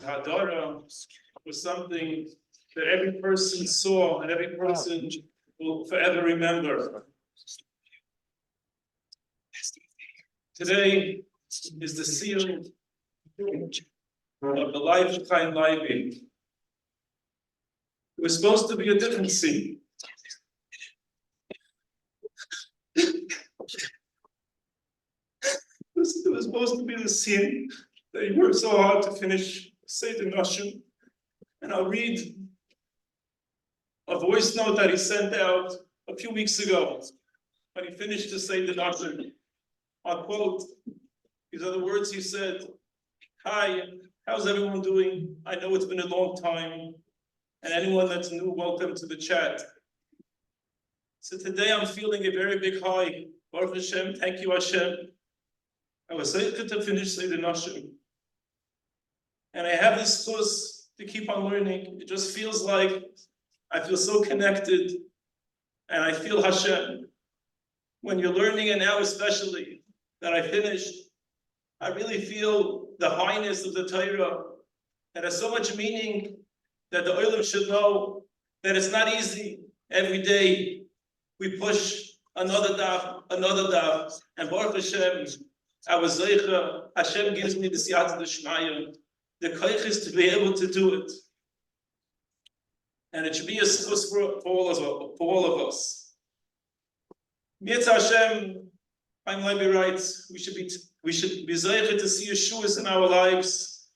Hadara was something that every person saw and every person will forever remember. Today is the seal of the life of Chaim Leivy. It was supposed to be a different scene. It was supposed to be the scene that he worked so hard to finish Seder Nashim. And I'll read a voice note that he sent out a few weeks ago when he finished the Seder Nashim. I'll quote, these are the words he said: "Hi, how's everyone doing? I know it's been a long time. And anyone that's new, welcome to the chat. So today I'm feeling a very big high. Baruch Hashem, thank you Hashem. I was so good to finish Seder Nashim. And I have this chus to keep on learning. It just feels like I feel so connected. And I feel Hashem. When you're learning, and now especially that I finished, I really feel the highness of the Torah. It has so much meaning that the Olam should know that it's not easy. Every day we push another daf, and Baruch Hashem, I was zeicha, Hashem gives me the siyata d'shmaya, the koich is to be able to do it. And it should be a source for all of us. Mirz Hashem, Chaim Leivy writes, we should be zeicha to see Yeshuas in our lives,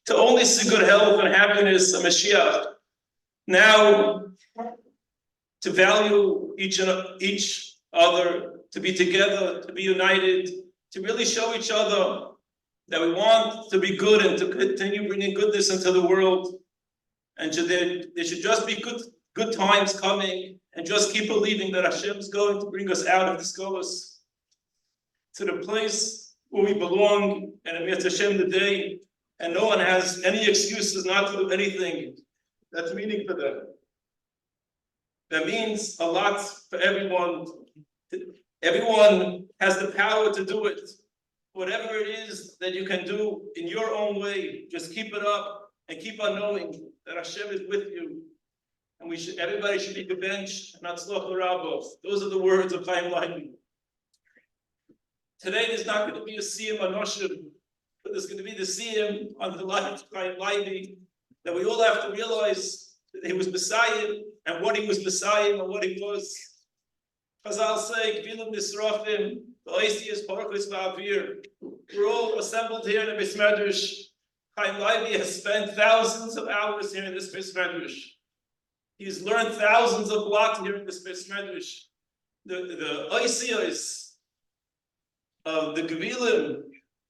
to only see good health and happiness and Mashiach. Now, to value each other, to be together, to be united, to really show each other that we want to be good and to continue bringing goodness into the world. And there should just be good times coming, and just keep believing that Hashem is going to bring us out of this galus to the place where we belong, and Mirz Hashem the day. And no one has any excuses not to do anything that's meaning for them. That means a lot for everyone. Everyone has the power to do it. Whatever it is that you can do in your own way, just keep it up and keep on knowing that Hashem is with you. And everybody should be gebenched and not tzloch l'rabos. Those are the words of Chaim Leivy. Today there's not going to be a siyum anoshim, but there's going to be the siyum on the life of Chaim Leivy, that we all have to realize that he was Messiah, and what he was Messiah, and what he was. Chazal say, Gvilim Nisrafim, the Oisius Parachis Va'avir. We're all assembled here in the Beis Medrash. Chaim Leivy has spent thousands of hours here in this Beis Medrash. He's learned thousands of blot here in this Beis Medrash. The Oisius of the Gvilim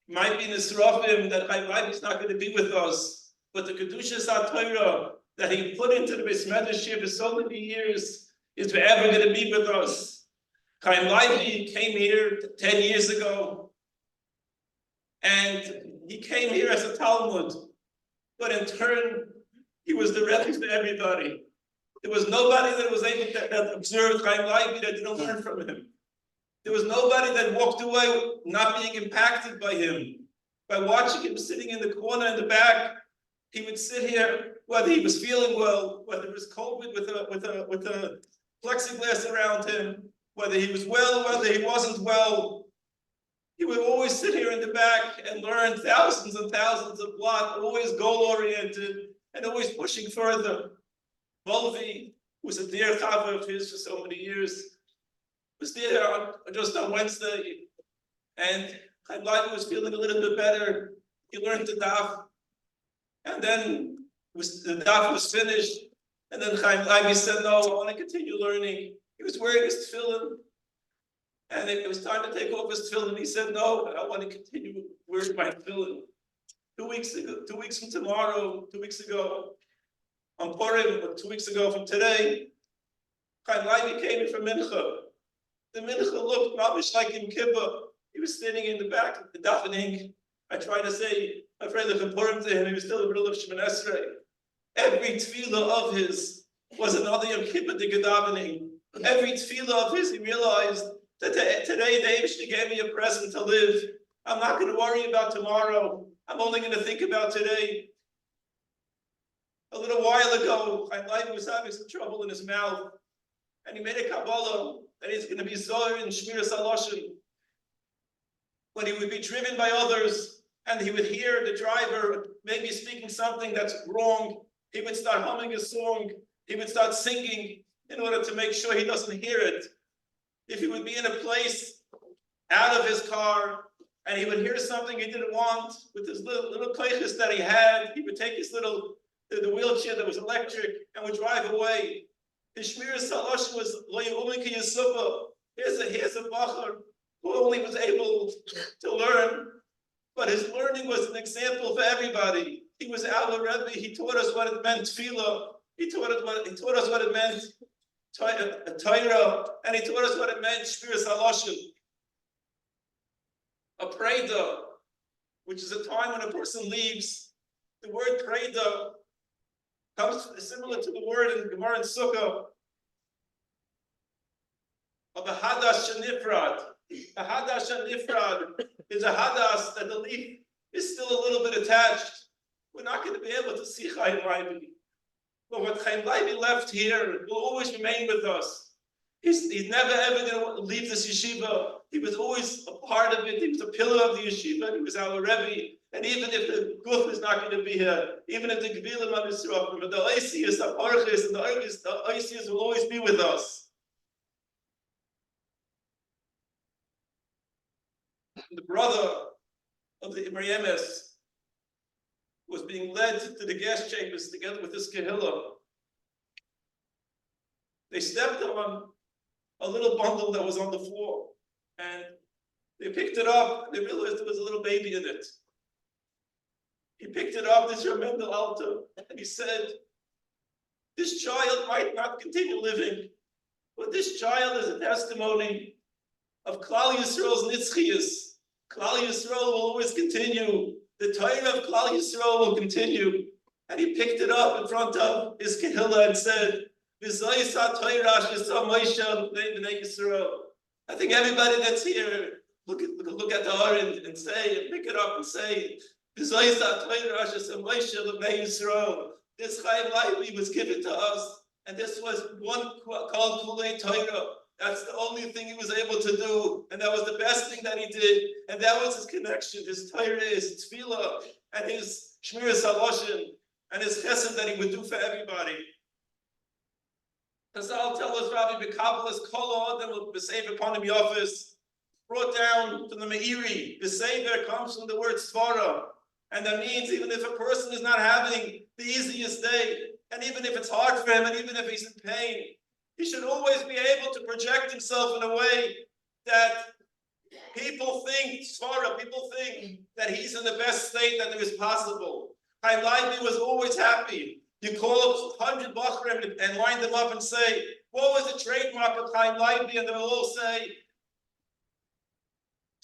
might be Nisrafim, that Chaim Leivy is not going to be with us, but the Kedushas HaTorah that he put into the Beis Medrash here for so many years is forever going to be with us. Chaim Leivy came here 10 years ago, and he came here as a Talmud, but in turn, he was the Rebbe for everybody. There was nobody that was able to observe Chaim Leivy that didn't learn from him. There was nobody that walked away not being impacted by him. By watching him sitting in the corner in the back, he would sit here, whether he was feeling well, whether it was COVID with a plexiglass around him, whether he was well or whether he wasn't well. He would always sit here in the back and learn thousands and thousands of blot, always goal-oriented and always pushing further. Leivy was a dear chaver of his for so many years. Was there just on Wednesday, and Chaim Leivy was feeling a little bit better. He learned the daf, and then the daf was finished, and then Chaim Leivy said, "No, I want to continue learning." He was wearing his tefillin, and it was time to take off his tefillin. He said, "No, I want to continue wearing my tefillin." 2 weeks ago, 2 weeks from tomorrow, 2 weeks ago, on Purim, or 2 weeks ago from today, Chaim Leivy came in for mincha. The mincha looked rubbish like in Kippur. He was standing in the back of the davening. I tried to say, I'm afraid of Purim to him. He was still in the middle of Shemoneh Esrei. Every tefillah of his was another Yom Kippur davening. Every tefillah of his, he realized that today the Eibishter gave me a present to live. I'm not going to worry about tomorrow. I'm only going to think about today. A little while ago, Chaim Leivy was having some trouble in his mouth, and he made a Kabbalah that he's going to be Zohar in Shmiras HaLashon. When he would be driven by others, and he would hear the driver maybe speaking something that's wrong, he would start humming a song, he would start singing in order to make sure he doesn't hear it. If he would be in a place out of his car, and he would hear something he didn't want, with his little koiches that he had, he would take his the wheelchair that was electric and would drive away. His Shmiras HaLashon was lo ye'umiki yisupa. Here's a bacher who only was able to learn, but his learning was an example for everybody. He was our Rebbe. He taught us what it meant tefillah. He taught us what it meant Torah, and he taught us what it meant Shmiras HaLashon. A preda, which is a time when a person leaves. The word preda comes similar to the word in Gemara and Sukkah of a hadash shenifrad. A hadash shenifrad is a hadash that the leaf is still a little bit attached. We're not going to be able to see Chaim Leivy. But what Chaim Leivy left here will always remain with us. He's never ever going to leave this yeshiva. He was always a part of it. He was a pillar of the yeshiva. He was our Rebbe. And even if the Guf is not going to be here, even if the Gebilim are disrupted, but the Oisius, the Parchis, and the Oisius will always be with us. The brother of the Ibrahim's was being led to the gas chambers together with this Kehillah. They stepped on a little bundle that was on the floor, and they picked it up, and they realized there was a little baby in it. He picked it up, this Ramendel Alta, and he said, this child might not continue living, but this child is a testimony of Klal Yisrael's nitzchias. Klal Yisrael will always continue. The Torah of Klal Yisrael will continue. And he picked it up in front of his Kehillah and said, I think everybody that's here, look at the Aron and say, and pick it up and say, this Chaim Leivy was given to us, and this was one called Kulei Torah. That's the only thing he was able to do, and that was the best thing that he did, and that was his connection, his Torah, his tefillah, and his Shmiras HaLashon, and his chesed that he would do for everybody. Chazal tell us, Rabbi B'Kabbalas Kol Adam will b'sever upon him Yofis, brought down from the Meiri. B'sever comes from the word Svara, and that means even if a person is not having the easiest day, and even if it's hard for him, and even if he's in pain, he should always be able to project himself in a way that people think that he's in the best state that there is possible. Chaim Leivy was always happy. You call up 100 Bachrim and line them up and say, what was the trademark of Chaim Leivy? And they'll all say,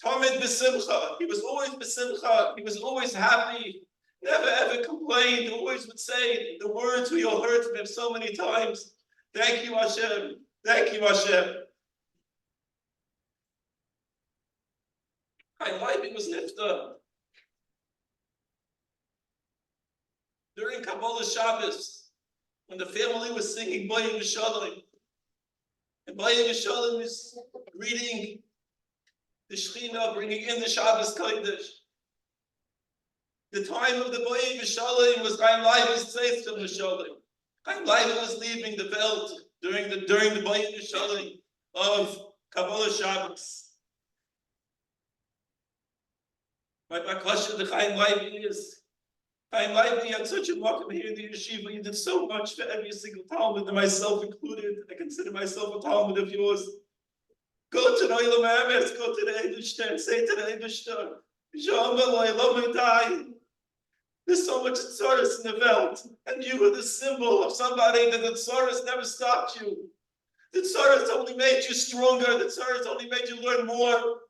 Tomid B'Simcha. He was always B'Simcha. He was always happy. Never ever complained. Always would say the words we all heard from him so many times. Thank you, Hashem. Thank you, Hashem. Chaim Leivy was nifta. During Kabbalah Shabbos, when the family was singing Bayim Yishalim, and Bayim Yishalim is greeting the Shekhinah, bringing in the Shabbos Kodesh. The time of the Bayim Yishalim was Chaim Leivy's Tzeitzim Yishalim. Chaim Leivy was leaving the belt during the Bayim Yishalim of Kabbalah Shabbos. My question to Chaim Leivy is, Chaim Leivy had such a welcome here in the yeshiva. You did so much for every single Talmud, and myself included. I consider myself a Talmud of yours. Go to the Olam Emes, go to the Eibishter, and say to the Eibishter, there's so much tzoros in the world, and you were the symbol of somebody that the tzoros never stopped you. The tzoros only made you stronger. The tzoros only made you learn more.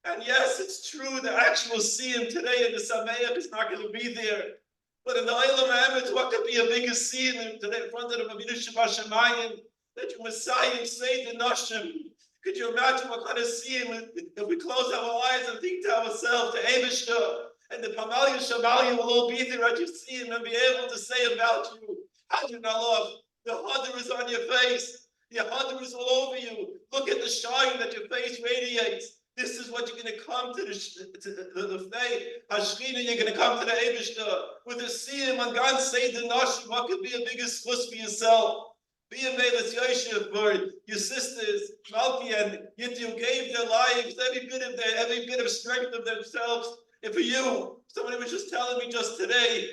And yes, it's true, the actual Siyum today in the Sameach is not going to be there. But in the Olam Emes, what could be a bigger Siyum today in front of the Avinu Shabashamayim that your Messiah say the Nashim? Could you imagine what kind of Siyum if we close our eyes and think to ourselves, the Eibishter and the Pamalia Shamalia will all be there at your Siyum and be able to say about you, The Hadar is on your face. The Hadar is all over you. Look at the shine that your face radiates. This is what you're going to come to the faith. Hashchina, you're going to come to the Eibishter with a siyum and God say the Nashim. What could be a bigger schus for yourself? Be a Melis Yoshev for your sisters, Malki and Yityu gave their lives, every bit of strength of themselves. And for you, somebody was just telling me just today,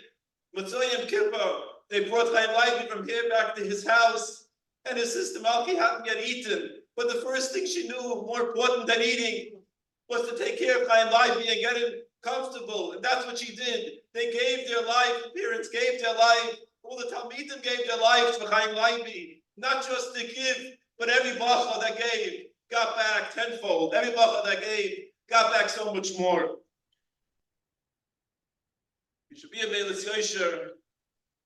Matzoyim Kippur, they brought Chaim Leivy from here back to his house, and his sister Malki hadn't yet eaten. But the first thing she knew, more important than eating, was to take care of Chaim Leivy and get him comfortable. And that's what she did. They gave their life, the parents gave their life, all the Talmidim gave their lives for Chaim Leivy. Not just to give, but every bacha that gave got back tenfold. Every bacha that gave got back so much more. You should be a Melis Yosher.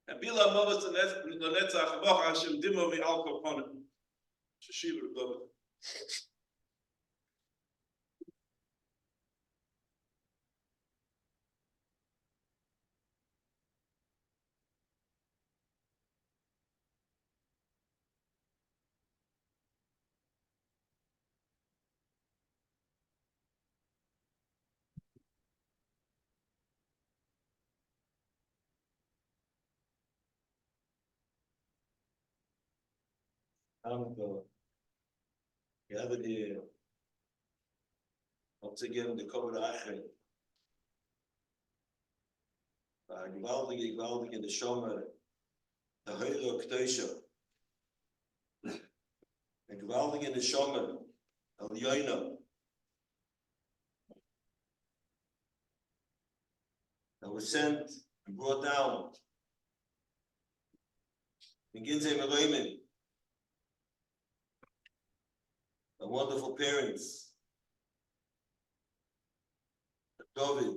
And Bila Mavas Lenetzach Bacha Hashem Dimo Mi Al Koponim. Sheshiva Rebbe. Gathered here once again the Kovod Achim. Gewaltig in the Shomer, the Heilo Ktoisha. And gewaltig in the Shomer, El Yoina. That was sent and brought down. Begins a Meloimin. The wonderful parents, David,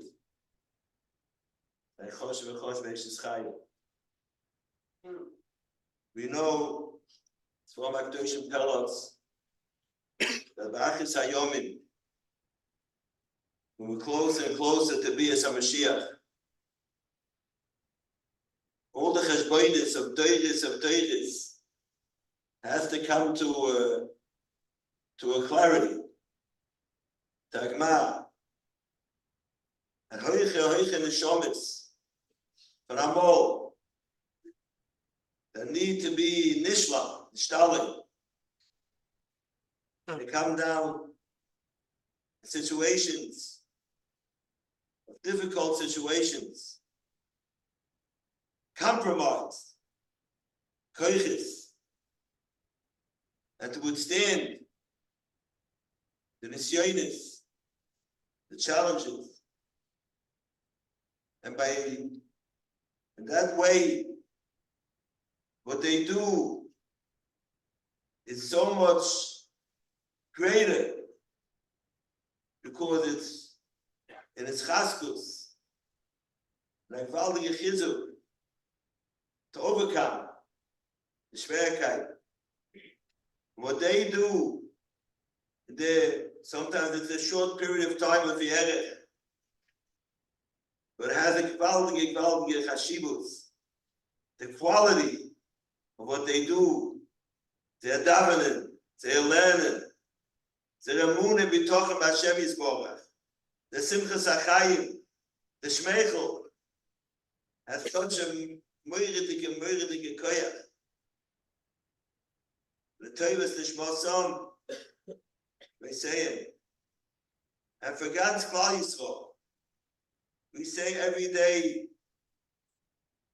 we know from Akdoshim tell us that Ba'achis Hayomim, when we're closer and closer to Bias HaMashiach, all the cheshbonis of Teiris has to come to a clarity, Tagma, and Hoiche Neshomis, for Amol, that need to be Nishla, Nishtali. They come down in situations, of difficult situations, compromised, Koiches, and to withstand the nisyonis, the challenges, and in that way, what they do is so much greater because it's in its chaskus, like valdige chizuk, to overcome the schwerkeit. What they do, sometimes it's a short period of time of the erech, but it has a gewaltige chashibus. The quality of what they do, their davening, their learning, their emunah b'tochem Hashem Yisborach, the simchas achayim, the shmeichel, has such a moiridige koyach. The Tevis the Shmosam, we say it. And for God's Klal Yisrael, we say every day,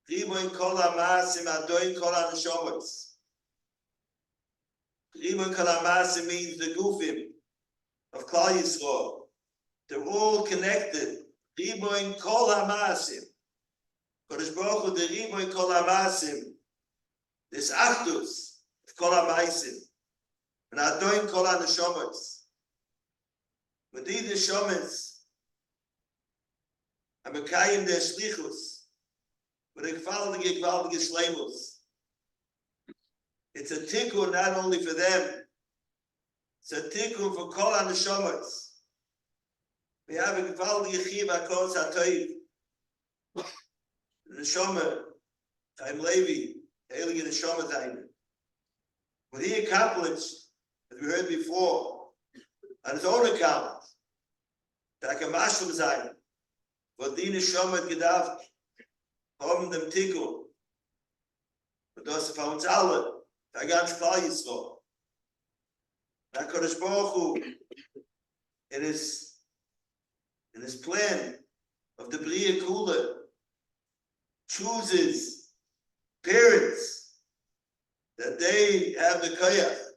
Riboin kol ha'maasim adoin kol ha'neshomos. Riboin kol ha'maasim means the gufim of Klal Yisrael. They're all connected. Riboin kol ha'maasim. Kodesh Baruch Hu, the Riboin kol ha'maasim. This actus. Kol ha'maisim, and adoin kol ha'neshomos. But these neshomos are mekayim their shlichus, with a gewaltige shleimus. It's a tikkun not only for them, it's a tikkun for kol ha'neshomos. We have a gewaltige chiv hakos ha'toiv. The neshoma, Chaim Leivy, Heilige Neshama Zayin. What he accomplished, as we heard before, on his own account, that Kamashum Zayin, what die Neshama gedacht, haben dem Tikkun, und das für uns alle, der ganz Klal Yisrael. That Kodesh Baruch Hu, in his plan of the Bria Kula, chooses parents that they have the koyach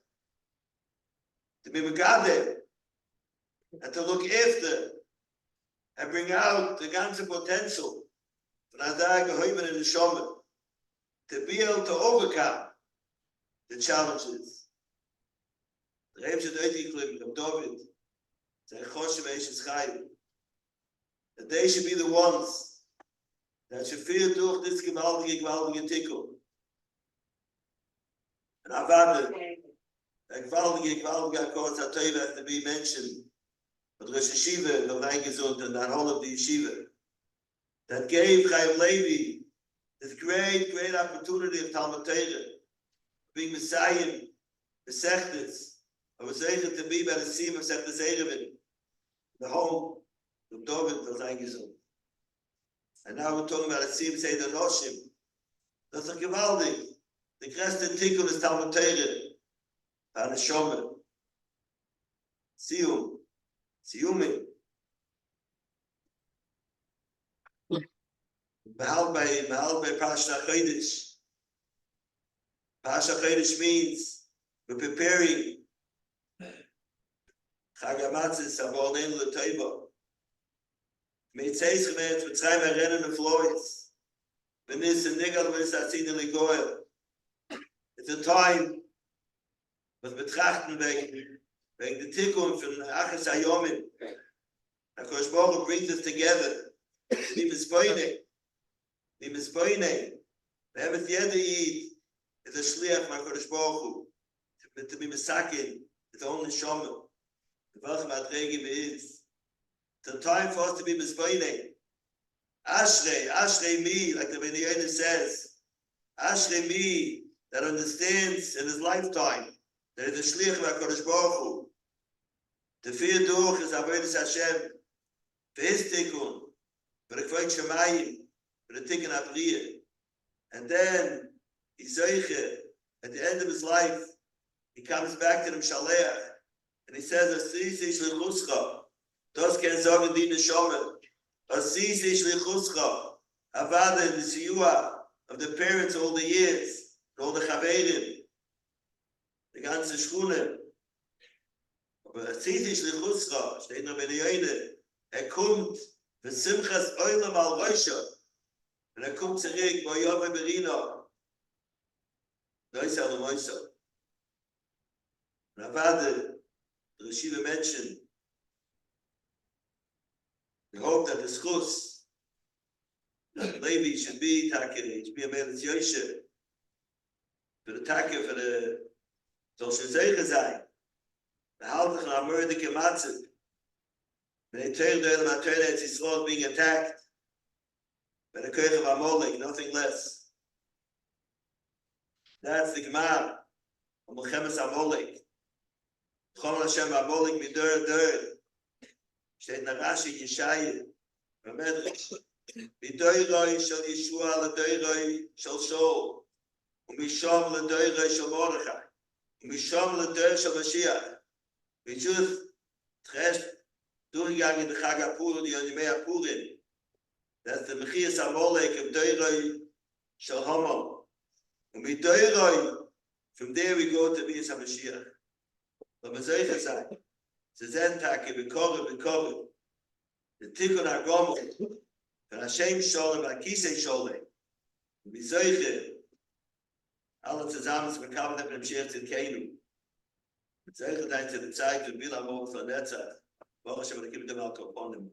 to be megadeh and to look after and bring out the ganze potential for Adar Gehoimen and the Shomer to be able to overcome the challenges. The Rebbe should of David, that they should be the ones that should feel durch this gewaltige Tikkun. And Avada, a gewaltige Akkord HaTorah has to be mentioned, but Rosh Yeshiva, the Eingesund, and that whole of the Yeshiva, that gave Chaim Leivy this great opportunity of Talmud Torah, being Messiah, the Sechtes, I was able to be by the Sim of Sechtes Erevin, the home of David, the Eingesund. And now we're talking about a Sim, say the Noshim. That's a gewaldig. The größte Tikkun is Talmud Torah, and the Shomer. Siyumi. Behal by Parashat Chodesh. Parashat Chodesh means we're preparing Chag HaMatzos, Avorneinu L'Toivo. Meitzeis gemeint, mit zwei Rennen und Floyds. Wenn es in Nigal, wenn es Atzine Ligoel. It's a time, was betrachten wegen the Tikkun von Achas HaYomim. HaKadosh Baruch Hu brings us together. Wie Mispoine. Behemet jeder Yid is a shliach from HaKadosh Baruch Hu. To be Mesakin, his own Neshama. The Welchem Adregim is. It's a time for us to be Mispoine. Ashrei me, like the Benayona says. Ashrei me, that understands in his lifetime that it is a shliach of HaKadosh Baruch Hu. The fear durch is Avodas Hashem, for his tikkun, for the Kvod Shemayim, for the tikkun Abriya. And then, he's Zeiche, at the end of his life, he comes back to the Mshaleach, and he says, Asisi Shlichuscha, das ken sagen die Neshama, Asisi Shlichuscha, Avada, the Siyua of the parents all the years, all the Chaverim, the ganze Gruner. Aber Asisi Shlichuscha, steht noch bei der Jöne, kommt, für Simchas Oilam al Roisha, und kommt zurück, bei Yom Berina, Neusel und Neusel. Und Avada, the Yeshiva mentioned, we hope that the schus, that Leivy should be Takir, should be a Melech Yoshe, for the Takir, for the Social Zeiche sein, the Haltach and Amurdike Matzit, when they turned the Elam HaTorah, it's Yisrael being attacked, by the Koich of Amalek, nothing less. That's the Gemara of Melchemes Amalek. Chol Hashem Amalek Midor. Steht in Rashi Yeshaya, Medrash. Midoiroi shel Yeshua ledoiroi shel Shaul, umisham ledoiroi shel Mordechai, umisham ledoiroi shel Mashiach. We just trashed durchgegangen in the Chag HaPurim, the Yomei HaPurim. That's the Mechias Amalek of doiroi shel Haman. Umidoiroi, from there we go to Mechias HaMashiach. But Mazeicha say, Zentake, Bekovet, the Tikkun HaGomel, and Hashem Sholem, Akise Sholem, Mizoiche, alle zusammen zu bekommen, mit dem Schicht in Keinu. Mizoiche dein zu der Zeit, und will am Morgen von der Zeit, wo ich aber die Kinder mal komponen.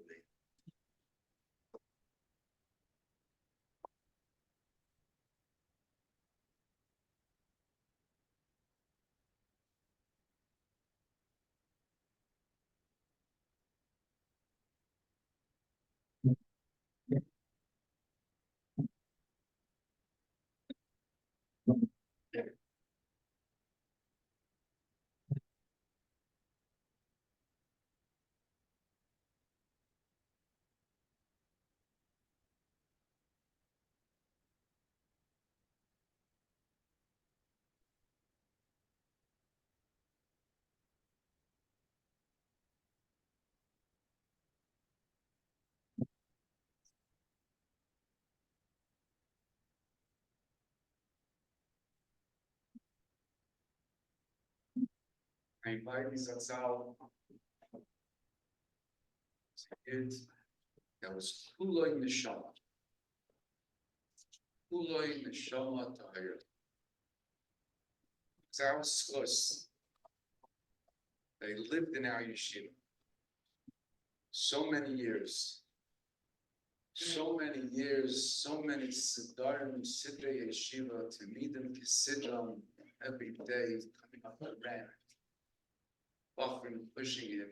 Ein Leivy Zatzal, kid that was Kuloi Neshama. Kuloi Neshama Tahir. It's our schus. They lived in our yeshiva. So many years. So many years, so many Siddarim, Sidrei Yeshiva, to meet them, Sidram, every day, coming up the ramp, offering, pushing him,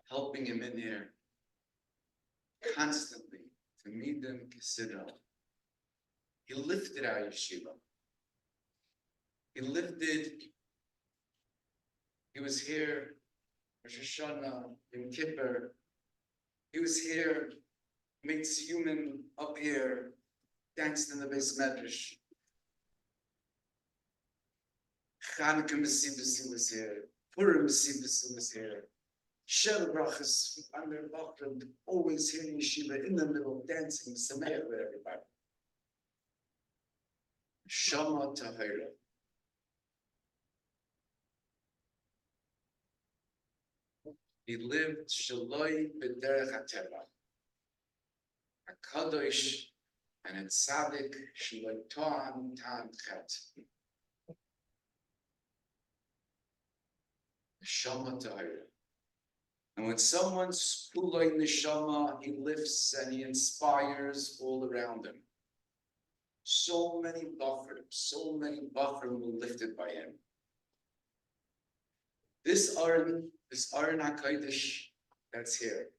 helping him in there, constantly, to meet them, Sidram. He lifted our yeshiva. He was here, Rosh Hashanah, Yom Kippur. He was here, made human up here, danced in the base medrash. Chanukah Mesibasi was here. Purim Mesibasi was here. Shel Brachas under Bachram, always here in yeshiva, in the middle, dancing, Sameach with everybody. Shama Tahira. He lived Shaloi B'derech HaTeva. A Kadosh and a Tzaddik Shaloi To'am Ta'am Chet. Neshama Tahira. And when someone's Puloi Neshama, he lifts and he inspires all around him. So many Bachrim were lifted by him. This Aron HaKodesh that's here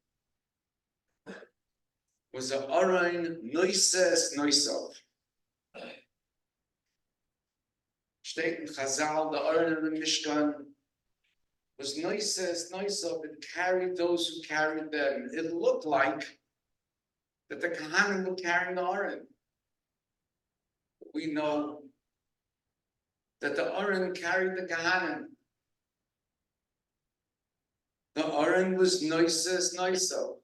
was a Aron Noises Noisov. Steht in Chazal, the Aron of the Mishkan was Noises Noisov. It carried those who carried them. It looked like that the Kohanim were carrying the Aron. We know that the Aron carried the Kohanim. The Aron was Noises Noiso.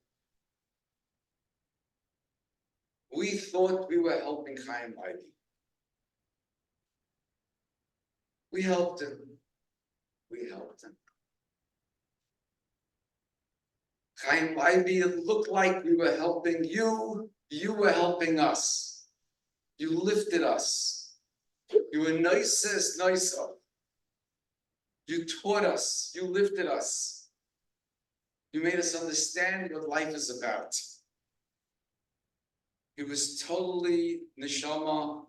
We thought we were helping Chaim Leivy. We helped him. Chaim Leivy, it looked like we were helping you. You were helping us. You lifted us. You were Noises Noiso. You taught us. You lifted us. You made us understand what life is about. He was totally neshama,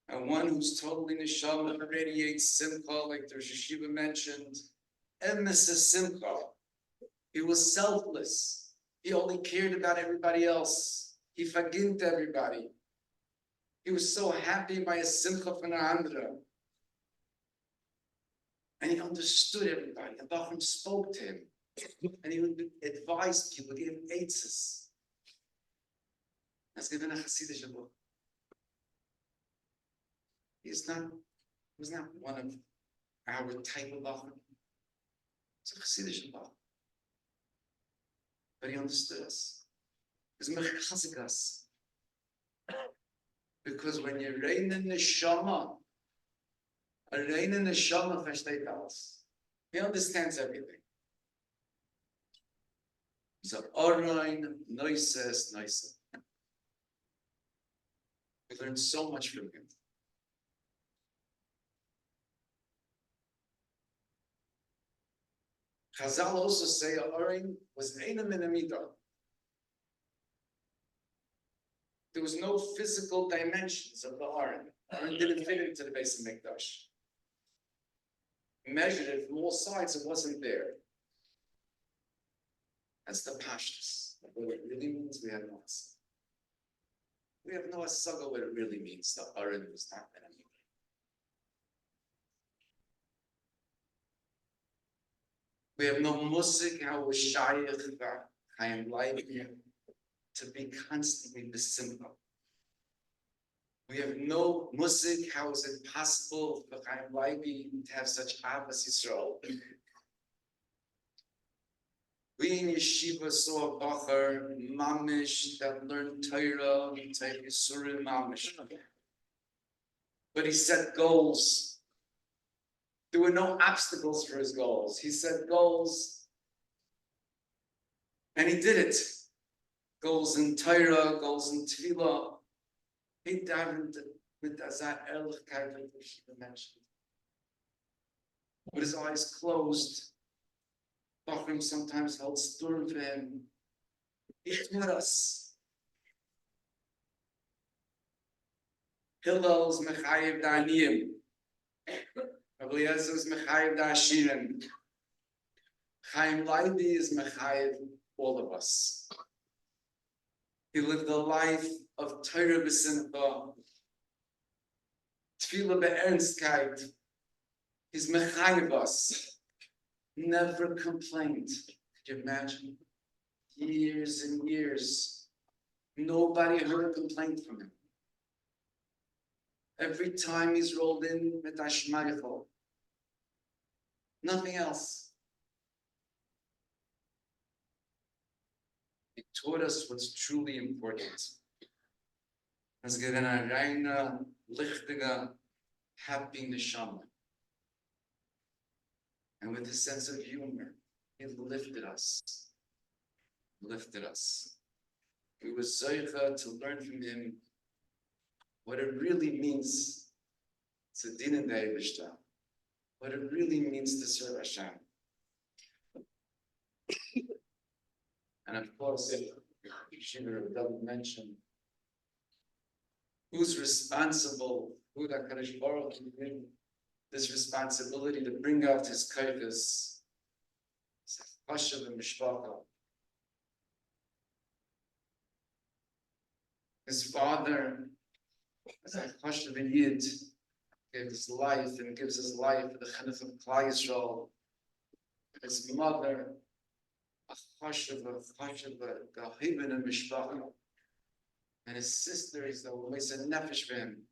and one who's totally neshama radiates simcha, like the Rosh Hashiva mentioned. Emes is simcha. He was selfless. He only cared about everybody else. He forgave everybody. He was so happy by his simcha from the andra. And he understood everybody. And Bachram spoke to him. And he would advise people, give him eitzes. That's given a Hasidic book. He was not one of our type of Bachram. It's a Hasidic book. But he understood us. He was mechazik us. Because when you reign in the neshama, a reign in the neshama versteht alles. He understands everything. So, Orain, Noises, Noises. We learned so much from him. Chazal also say Orain was Einam in Amida. There was no physical dimensions of the Orain. Orain didn't fit into the base of Mikdash. Measured it from all sides, it wasn't there. That's the pashtus. What it really means, we have no asag. We have no asag of what it really means. The Aron was not an enemy. We have no musik how we shayach Chaim Leivy to be constantly besimcha. We have no musik how is it possible for Chaim Leivy to have such avas Yisrael. We in yeshiva saw a bacher, mamish, that learned Torah, Yisurim mamish. But he set goals. There were no obstacles for his goals. He set goals, and he did it. Goals in Torah, goals in Tefillah. He davened with that ehrlichkeit that Shiva mentioned. With his eyes closed, Bachram sometimes held sturm for him. He taught us. Hillel's mechayev da'aniyim. Rabbi Eliezer's mechayev da'ashirim. Chaim Leivy is mechayev all of us. He lived a life of Torah b'simcha, tefillah be'ernstkeit. He's mechayev us. Never complained. Could you imagine? Years and years, nobody heard a complaint from him. Every time he's rolled in with Ashmayachol, nothing else. He taught us what's truly important. As given a reine, lichtige, happy neshama. And with his sense of humor, he lifted us. Lifted us. We were zeicha to learn from him what it really means to din in the Eibishter, what it really means to serve Hashem. And of course, Shiva David mentioned, who's responsible, who that Kadosh Baruch Hu bring this responsibility to bring out his kaikas, Hashem and Mishpacha. His father, as a Hashem and Yid, gave his life and gives his life for the Chinuch of Klal Yisrael. His mother, a Hashem, Gahibin and Mishpacha. And his sister is the Mesa Nefesh for him.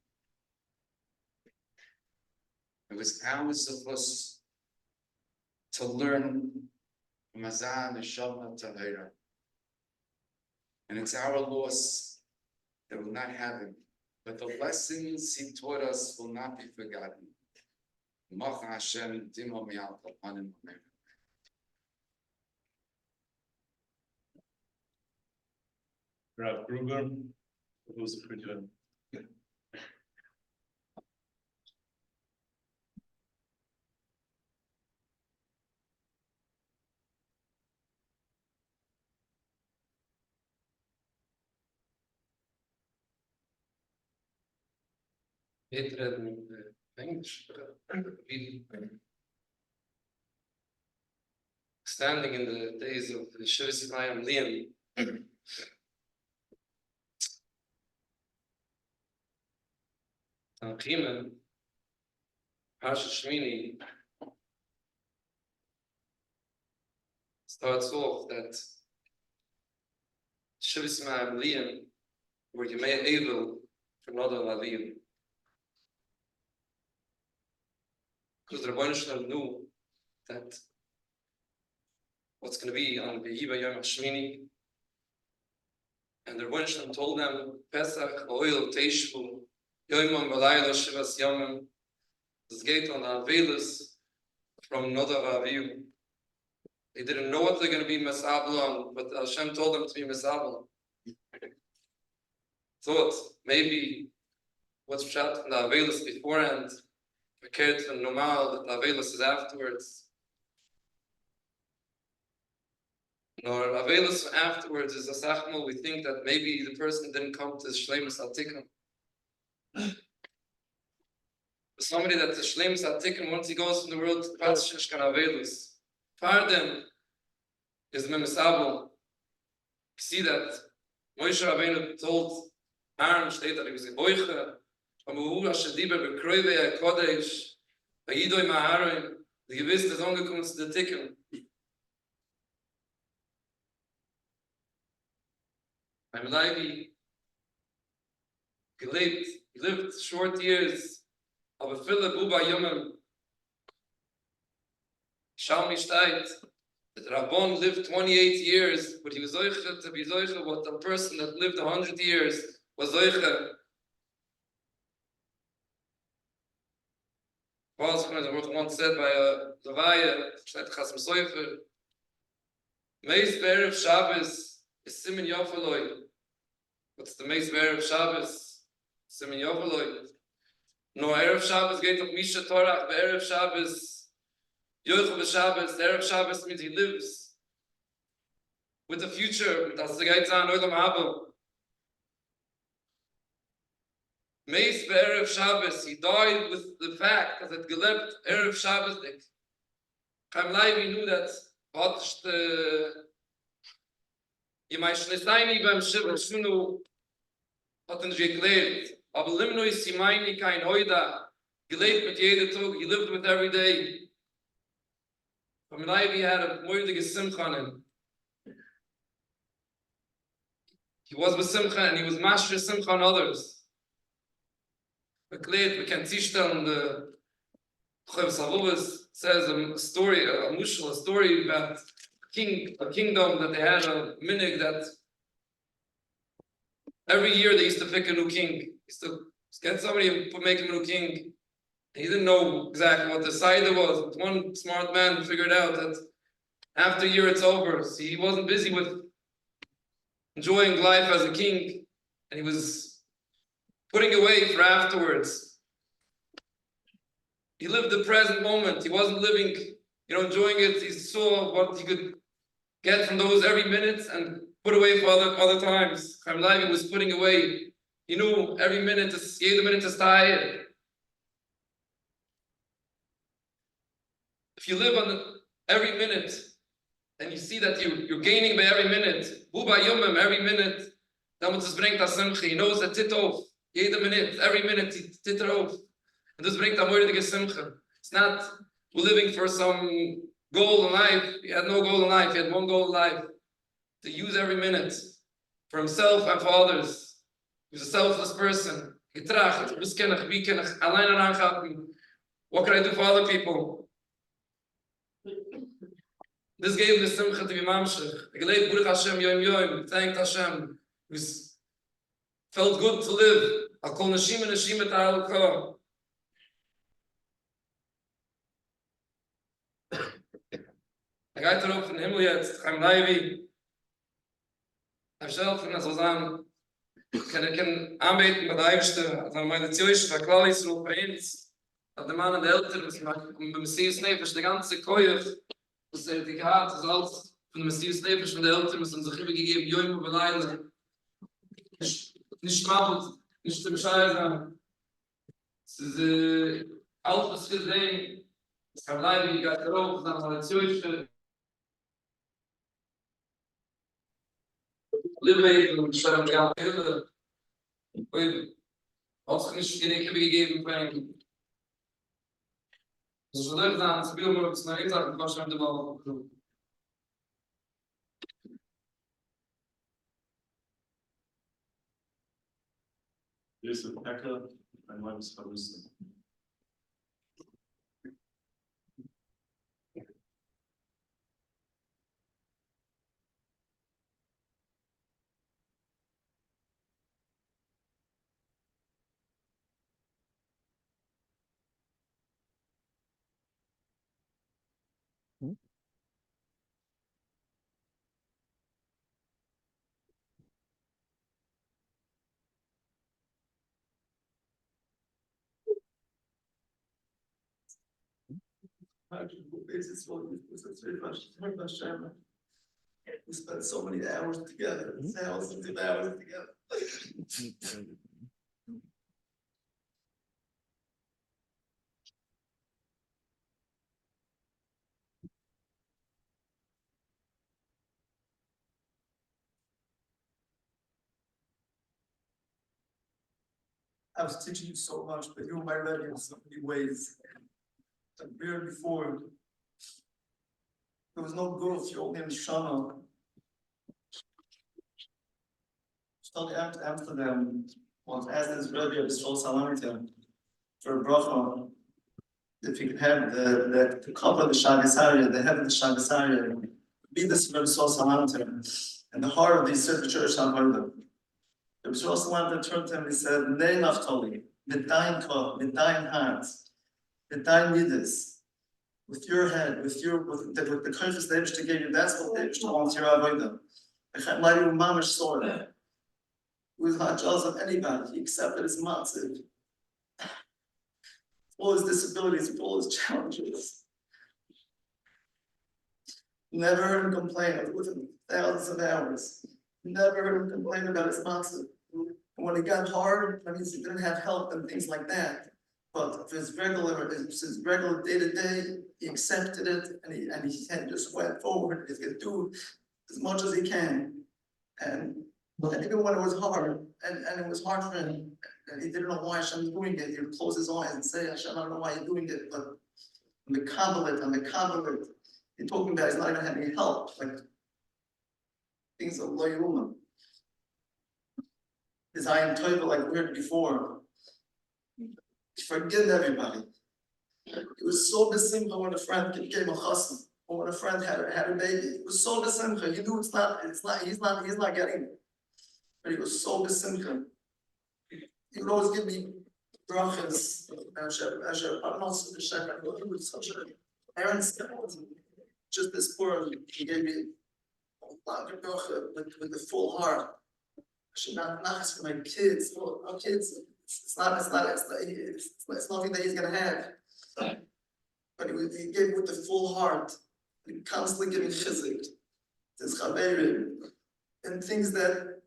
It was hours of us to learn from Azan and Shabbat to Hira. And it's our loss that we'll not have him. But the lessons he taught us will not be forgotten. Macha Hashem Dimo Mi'al Kapanim Amen. Rav Gruner, who's the preacher. Standing in the days of the Shivas Chaim Liam, Chaim, Parsha Shmini starts off that Shivas Chaim Liam were Yemei Evil for Nodal Avim. Because the Rebbeinu Shalom knew that what's going to be on the Yiva Yom HaShmini, and the Rebbeinu Shalom told them, Pesach, Oil, Teishvu, Yoimam, Valayla, Shivas Yomim, this gate on the Avelis from Nodav Aviv. They didn't know what they're going to be Mesabel on, but Hashem told them to be Mesabel. Thought maybe what's shot in the Avelis beforehand, compared to the normal that Avelis is afterwards. Nor Avelis afterwards is a sachmal. We think that maybe the person didn't come to Shleimus Atikum. Somebody that the Shleimus Atikum, once he goes from the world to Patshish Kan Avelis, Pardon is Memisabel. You see that Moshe Rabbeinu told Aaron State that he was a boicha. The gewiss ist angekommen zu der Ticken. I'm Leivy lived short years of a Philip Uba Yomim. Shalmi Shteit, that Rabbon lived 28 years, but he was zoiche to be zoiche what the person that lived 100 years was zoiche. once said by Levaya, Meis Be'erev Shabbos is Simen Yofeloi. What's the Meis Be'erev Shabbos? Simen Yofeloi. No, Erev Shabbos geht auf Misha Torah, Be'erev Shabbos, Yochel Shabbos, Erev Shabbos means he lives with the future, that's the Geitzah Olam Haba. Meis Be'erev Shabbos, he died with the fact that it gelebt Erev Shabbos dik. Chaim Leivy knew that hat je meist nicht ein beim Shiva Shunu hat nicht geklärt. Aber Limno ist die meine kein Heuda. Gelebt mit jedem Tag, he lived with every day. Chaim Leivy had a moidige simcha on him. He was with simcha and he was master simcha on others. We can teach them the Chaim Savovas says a story, a story about a kingdom that they had a minig that every year they used to pick a new king. Used to get somebody and make him a new king. He didn't know exactly what the side was, but one smart man figured out that after a year it's over. See, he wasn't busy with enjoying life as a king, and he was putting away for afterwards. He lived the present moment. He wasn't living, enjoying it. He saw what he could get from those every minute and put away for other times. Chaim Leivy was putting away. He knew every minute is tired. If you live on every minute and you see that you're gaining by every minute, every minute, then what it bringt das Simcha. He knows that tit auf. Jede minute, every minute, tit auf. And this bringt a moidige Simcha. It's not we're living for some goal in life. He had no goal in life. He had one goal in life. To use every minute for himself and for others. He was a selfless person. Getracht, wie kann ich allein anhalten? What can I do for other people? This gave the simcha to be mamshech. I gelebt Baruch Hashem yom yom. Thanked Hashem. It felt good to live. Al kol nashim and nashim et al kol. I got to open Himmel jetzt. Chaim Leivy. I've self and as Ozan. Can aanbeten met de Eibste. Als meine Zioisch verklall ist so bei uns. Dat de man en de Eltern, mit Messias Nefesh, de ganze Koyach, was die gehad, das alles von dem Messias Nefesh, von der Eltern, was uns sich übergegeben, Joim und Beleile. Nicht schmappelt, nicht zu bescheiden. Es ist alles, was wir sehen. Es kann bleiben, wie geht darauf, dann mal die Zioisch. Leivy, und schreiben die alle Hilfe. Hat sich nicht übergegeben, Frank. Dus we leggen aan het speelwoord naar Ita, en was aan de bal. Joseph Becker, mein Mann ist verrissen. We spent so many hours together, thousands of hours together. I was teaching you so much, but you were my Rebbe in so many ways. Like here before, there was no growth, you only in Shana. Study Amsterdam was asked his Rebbe of Shol Salamita for a bracha. If you could have the cover of the Shagasarya, the head of the Shagasarya, be this Rebbe Shol Salamita, and the heart of the Circuit Church on Harlem. The Shol Salamita turned to him and he said, Nei Naftali, mit dein Kopf, mit dein Herz. the time leaders, with your head, with the conscious David to give you, that's what David wants your avodah. I can't lie to you, mamish saw that. He was not jealous of anybody, he accepted his matziv. All his disabilities, with all his challenges. Never heard him complain. I was with him thousands of hours. Never heard him complain about his matziv. And when it got hard, that means he didn't have help and things like that. But for his regular day to day, he accepted it and he just went forward. He's gonna do as much as he can. And even when it was hard, and it was hard for him, and he didn't know why Hashem was doing it, he would close his eyes and say, Hashem, I don't know why you're doing it, but I'm the Kabbalah. You're talking about he's not even having help, like things are low human. His I am Toiva, like we heard before. Forgive everybody. It was so besimcha when a friend became a chassan, or when a friend had a baby. It was so besimcha. You knew he's not getting it. But he was so besimcha. He would always give me brachas. He was such an Aaron Scott. Just this poor, he gave me a lot of bracha with the full heart. I should not ask for my kids. No, our kids. It's not nothing that he's gonna have. But he gave with the full heart, and constantly giving chizik to his chaverim, and things that,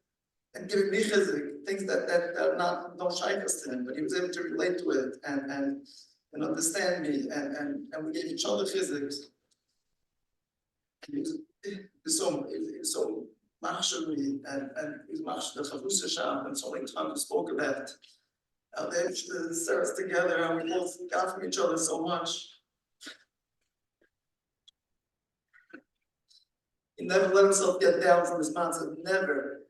and giving me chizik, things that are not no shaykhs to him, but he was able to relate to it and understand me, and we gave each other chizik. He was so machshavri, and he was machshav the chavrusa sham, and so many times we spoke about how they serve us together, and we both got from each other so much. He never let himself get down from his mountain, never.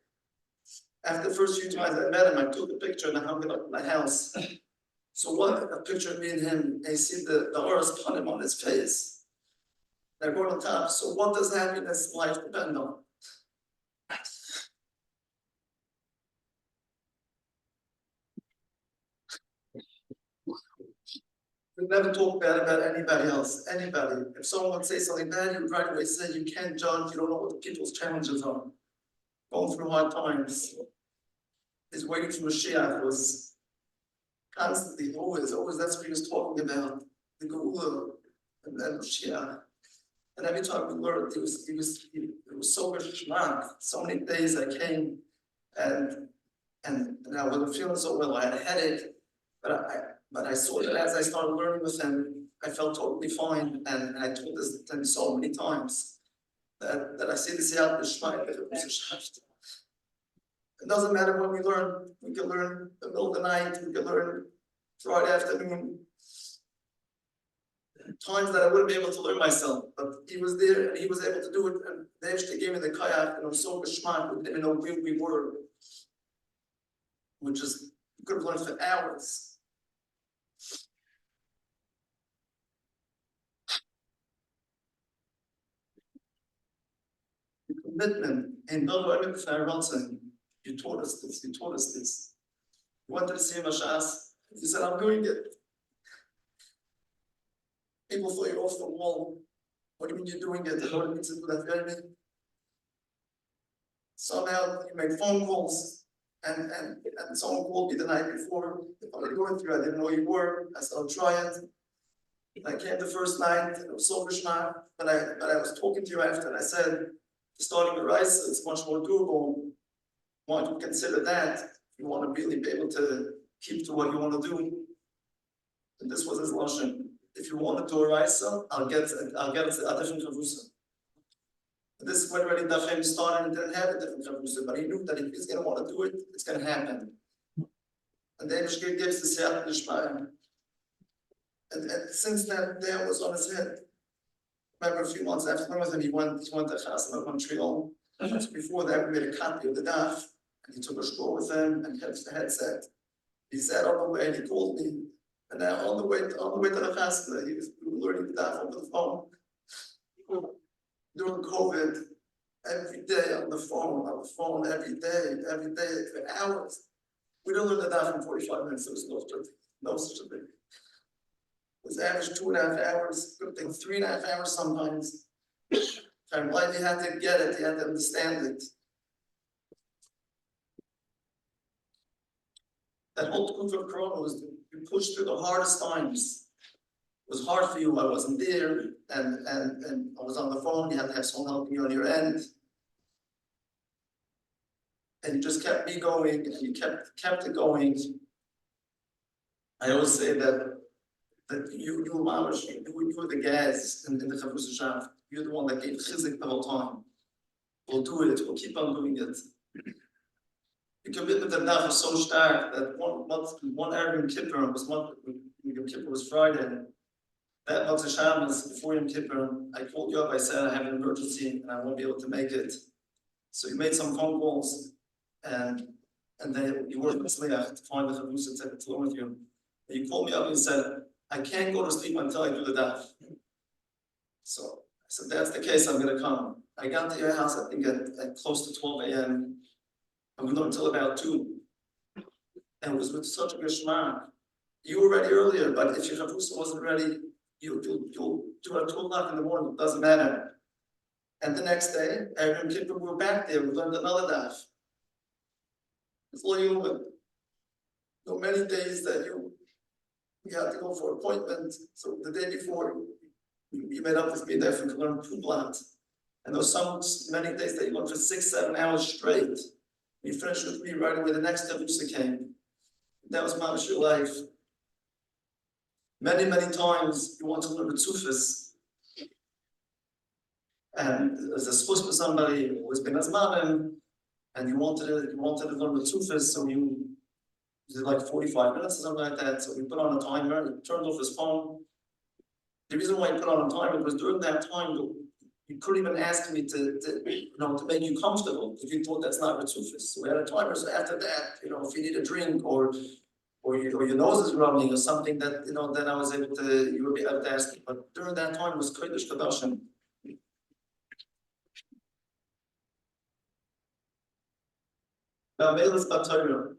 After the first few times I met him, I took a picture and I hung it up in my house. So a picture of me and him, and you see the horse pun him on his face. I wrote on top, so what does happiness in life depend on? We never talk bad about anybody else, anybody. If someone would say something bad, he would right away say, you can't judge, you don't know what the people's challenges are. Going through hard times. His waiting for Mashiach was constantly, always, that's what he was talking about. The Geula and then Mashiach. And every time we learned, it was so much shmak. So many days I came and I wasn't feeling so well. I had a headache, but I saw that as I started learning with him, I felt totally fine. And I told this to him so many times that I see this out the shmak. It doesn't matter when we learn. We can learn the middle of the night. We can learn Friday afternoon. Times that I wouldn't be able to learn myself, but he was there and he was able to do it. And they actually gave me the kayak, and I was so geschmack. We didn't even know where we were. We could have learned for hours. The commitment in Levaya, you taught us this. You wanted to see him Ashas. He said, I'm doing it. People throw you off the wall. What do you mean you're doing it? What do you mean to do that? Somehow you make phone calls and someone called me the night before. If I was going through, I didn't know you were. I said, I'll try it. I came the first night, it was so geschmack, but I was talking to you after, and I said, starting the rice is much more doable. Why don't you consider that if you want to really be able to keep to what you want to do? And this was his lashon. If you want to do a raisa, I'll get it a different chavrusa. This is when already Chaim started and didn't have a different chavrusa, but he knew that if he's going to want to do it, it's going to happen. And then Mishkir gives the siyat l'shmayim. And since that day was on his head. Remember a few months after with him, he went to Chasna Montreal. Before that, we made a copy of the daf, and he took a scroll with him and had the headset. He sat on the way and he called me. And now on the way to the Chasna, we were learning the daf over the phone. During COVID, every day on the phone, every day for hours. We don't learn the daf in 45 minutes. There was no such a thing. was average 2.5 hours, could take 3.5 hours sometimes. Chaim Leivy had to get it, he had to understand it. That whole Gruner of Corona was, you pushed through the hardest times. It was hard for you, I wasn't there, and I was on the phone, you had to have someone helping you on your end. And you just kept me going, and you kept it going. I always say that you mamash, you were the gas in the Chavrusa Shaft. You're the one that gave chizik the whole time. We'll do it, we'll keep on doing it. The commitment of that was so stark that one Arab Yom Kippur was Yom Kippur was Friday. That Motzei Shabbos before Yom Kippur, I called you up, I said I have an emergency and I won't be able to make it. So you made some phone calls and then you worked with Sliach to find the Chavrusa to learn with you. And you called me up and said, I can't go to sleep until I do the daf. So I said, that's the case, I'm gonna come. I got to your house, I think at close to 12 a.m. and we learned until about 2. And it was with such a geschmack. You were ready earlier, but if your chavrusa wasn't ready, you'll do it at 2 o'clock in the morning, it doesn't matter. And the next day, Yom Kippur, we were back there, we learned another daf. It's all you, but there were many days that you had to go for appointment. So the day before, you made up with me there for to learn 2 blocks. And there was many days that you went for 6-7 hours straight. You finished with me right away, the next chavrusa came. That was mamash your life. Many times you want to learn the tzufis. And as a supposed for somebody who has been as manim, and you wanted to learn the tzufis, so you did like 45 minutes or something like that. So we put on a timer, he turned off his phone. The reason why he put on a timer was during that time you couldn't even ask me to make you comfortable if you thought that's not Ritzufis. So we had a timer, so after that, if you need a drink or your nose is running or something that, then I was able to, you would be able to ask me. But during that time it was Kodesh Kadashim. Ve'amelis B'Torah.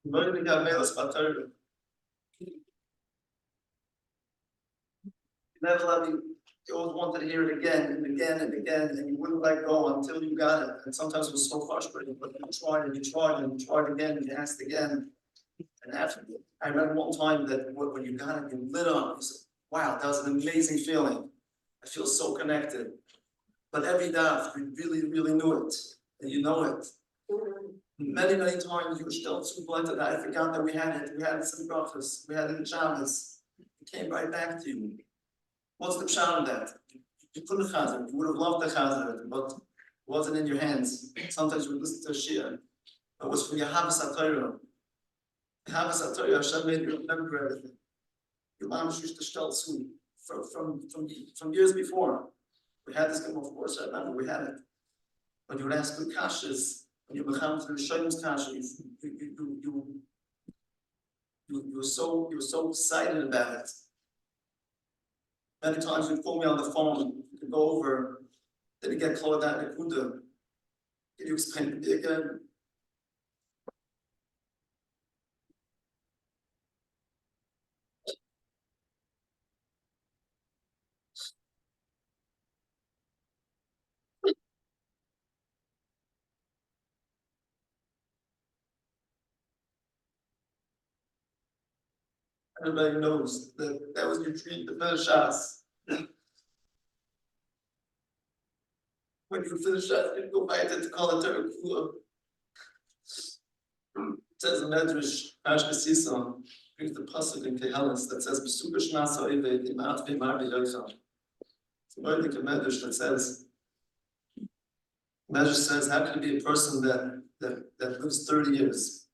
Learning Ve'amelis B'Torah. Never let me, you always wanted to hear it again and again and again, and you wouldn't let go until you got it. And sometimes it was so frustrating, but you tried and you tried and you tried again and you asked again. And after, I remember one time that when you got it, you lit up. You said, wow, that was an amazing feeling. I feel so connected. But every daf, you really knew it, and you know it. Many times you were still too blended. I forgot that we had it. We had it in brachas. We had it in Shabbos. It came right back to you. What's the pshat of that? You couldn't chazer. You would have loved to chazer it, but it wasn't in your hands. Sometimes you would listen to a shia. It was from your Havas HaTorah. Havas HaTorah, Hashem made you remember everything. Your mom used to tell soon from years before. We had this game, of course. I remember we had it. When you would ask the kashas, when you would come to the Shayim's kashas, you were so excited about it. Many times you call me on the phone to go over, then you get called out in Gruner. Can you explain to me again? Everybody knows that was your dream, the better shots. When you finish that, you go back to call it Terakula. It says in Medrash, Pashka Sisa, brings the pasuk in Kehelis that says, Besukash Nasa Eve, Imat Vimar Yocham. It's a very big Medrash that says, Medrash says, how can it be a person that lives 30 years?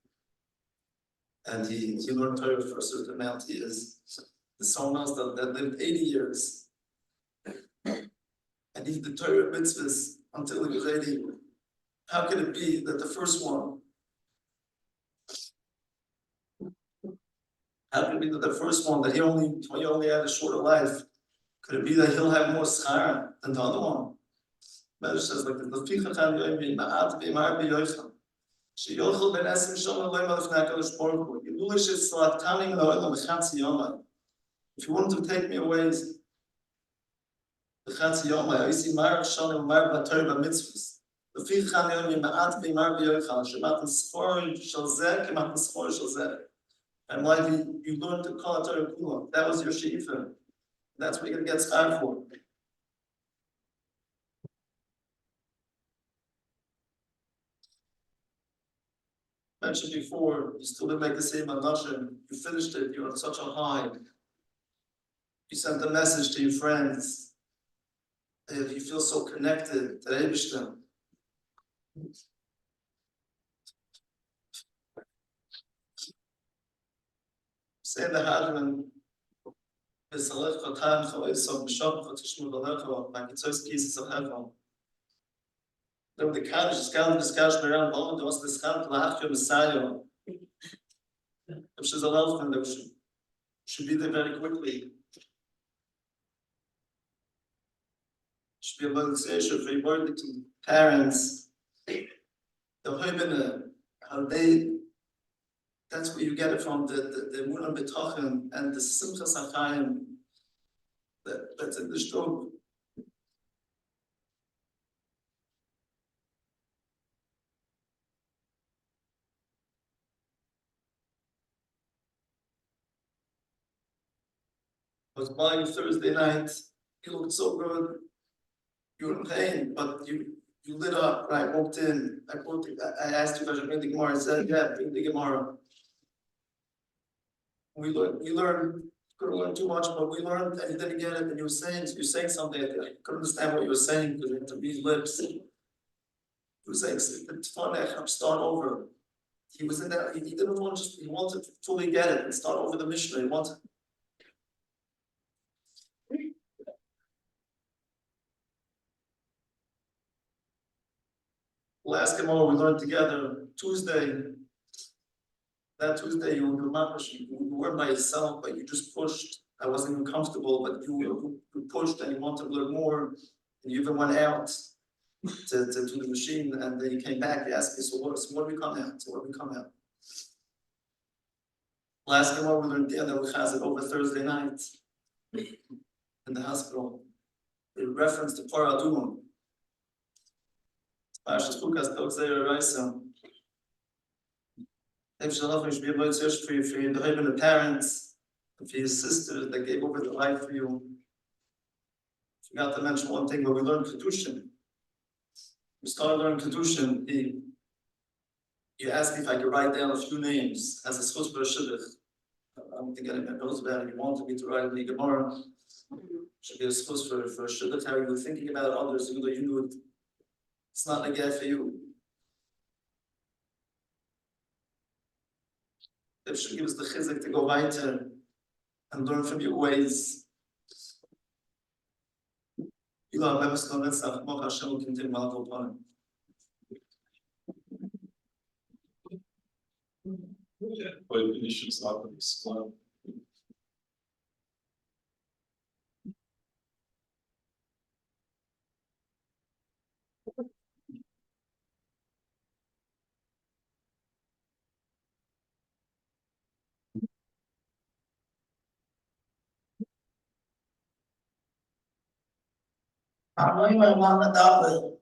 And he learned Torah for a certain amount of years. There's someone else that lived 80 years. And he did Torah mitzvahs until he was 80. How could it be that the first one, that he only had a shorter life, could it be that he'll have more schar than the other one? Medrash says like the Leficha Chan Yoim Ma'at V'Imar B'Yoichan. Sheyochel Ben Esim Shom Eloim Alefnei HaKadosh Baruch Hu. Yelulish Es Latani Me'olam B'Chatzi Yomai. If you want to take me away, B'Chatzi Yomai, I see Mar Shom Mar B'Torah B'Mitzvahs. Leficha Chan Yoim Ma'at V'Imar B'Yoichan. Shemat N'Schor Shel Zeh Kemat N'Schor Shel Zeh. And Leivy, you learned to call it Torah Kula. That was your she'ifa. That's what you're going to get scarred for. Mentioned before, you still didn't make the same anashim. You finished it. You're on such a high. You sent a message to your friends. If you feel so connected to Eibishter. Say the Hadran. B'salech chatan chaloisov b'sham chatishmu b'lecho. Ma'kitzos kis zahecho. Then the Kaddish is called discussion around all those discussions la'achyo Messiah. If she's a loved one, should be there very quickly. Should be able to say, should be able to parents. The Hoibene, how they, that's where you get it from, the Emunah B'tochen and the Simchas HaChaim that's in the Shtub. I was by you Thursday night, you looked so good, you were in pain, but you lit up. When I walked in, I asked you if I should bring the Gemara. I said, yeah, bring the Gemara. We learned, couldn't learn too much, but we learned and you didn't get it, and you're saying something, I couldn't understand what you were saying because you had to read lips. You were saying, it's fun, I'm start over. He was in that, he didn't want he wanted to fully get it and start over the Mishnah. He wanted. Last Gemara we learned together Tuesday. That Tuesday you weren't by yourself, but you just pushed. I wasn't even comfortable, but you pushed and you wanted to learn more. And you even went out to the machine, and then you came back. You asked me, so what do we come out? Last Gemara we learned that we had it over Thursday night in the hospital. It referenced to Paradum. Parshas Chukas Dog Zeir Raisa. If Shalach should be able to search for the parents, for your sisters that gave over their life for you. Forgot to mention one thing, but we learned Kedushin. We started learning Kedushin. You asked me if I could write down a few names as a schus for a shidduch. I don't think anyone knows about it. You wanted me to write in the Gemara. Should be a schus for a shidduch. How you were thinking about others, even though you knew it. It's not a gift for you. If she gives the chizuk to go weiter and learn from your ways. You know, I'm never going to say, "Moch Hashem will continue to go upon it." I'm not even want to double.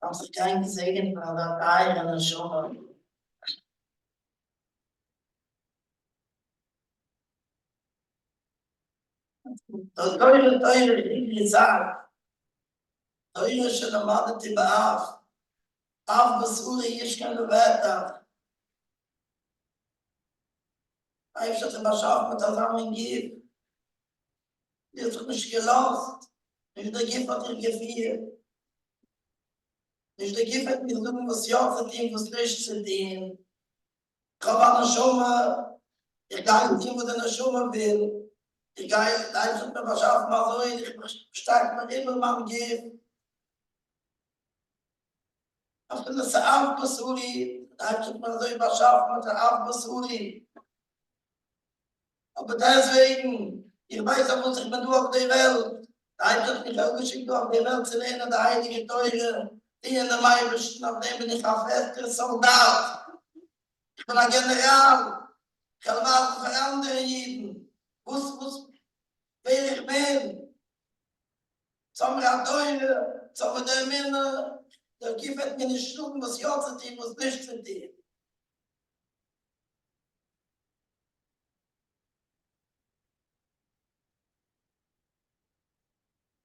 I'm so kind to say it, but I am not sure. The Torah is out. Torah should have wanted to be off. Off the school, you can do better. I should have schaffen mit der Sammlung geben. Ihr habt nicht gelost. Nicht der Gift hat ihr gefiel. Nicht der Gift hat mir gesagt, was ja zu tun, was nicht zu tun. Ich habe eine Schumme. Ich gehe nicht, wo der Schumme will. Ich gehe, da ich mir was schaffen, mal so, ich steige mir immer mal Gift. Ich bin das Abbasuri. Da ich mir so was schaffen mit der Abbasuri. Aber deswegen, Ich weiß auch, was ich bin auf der Welt. Da hat mich auch geschickt, auf der Welt zu lernen, der heilige Teure, die in der Meibischen, auf dem bin ich ein fester Soldat. Ich bin ein General. Ich kann warten für andere Jeden. Wer ich bin. Zum Teure, zum der Minne, der gibt mir nicht Schlucken, was ja zu tun, was nicht zu tun.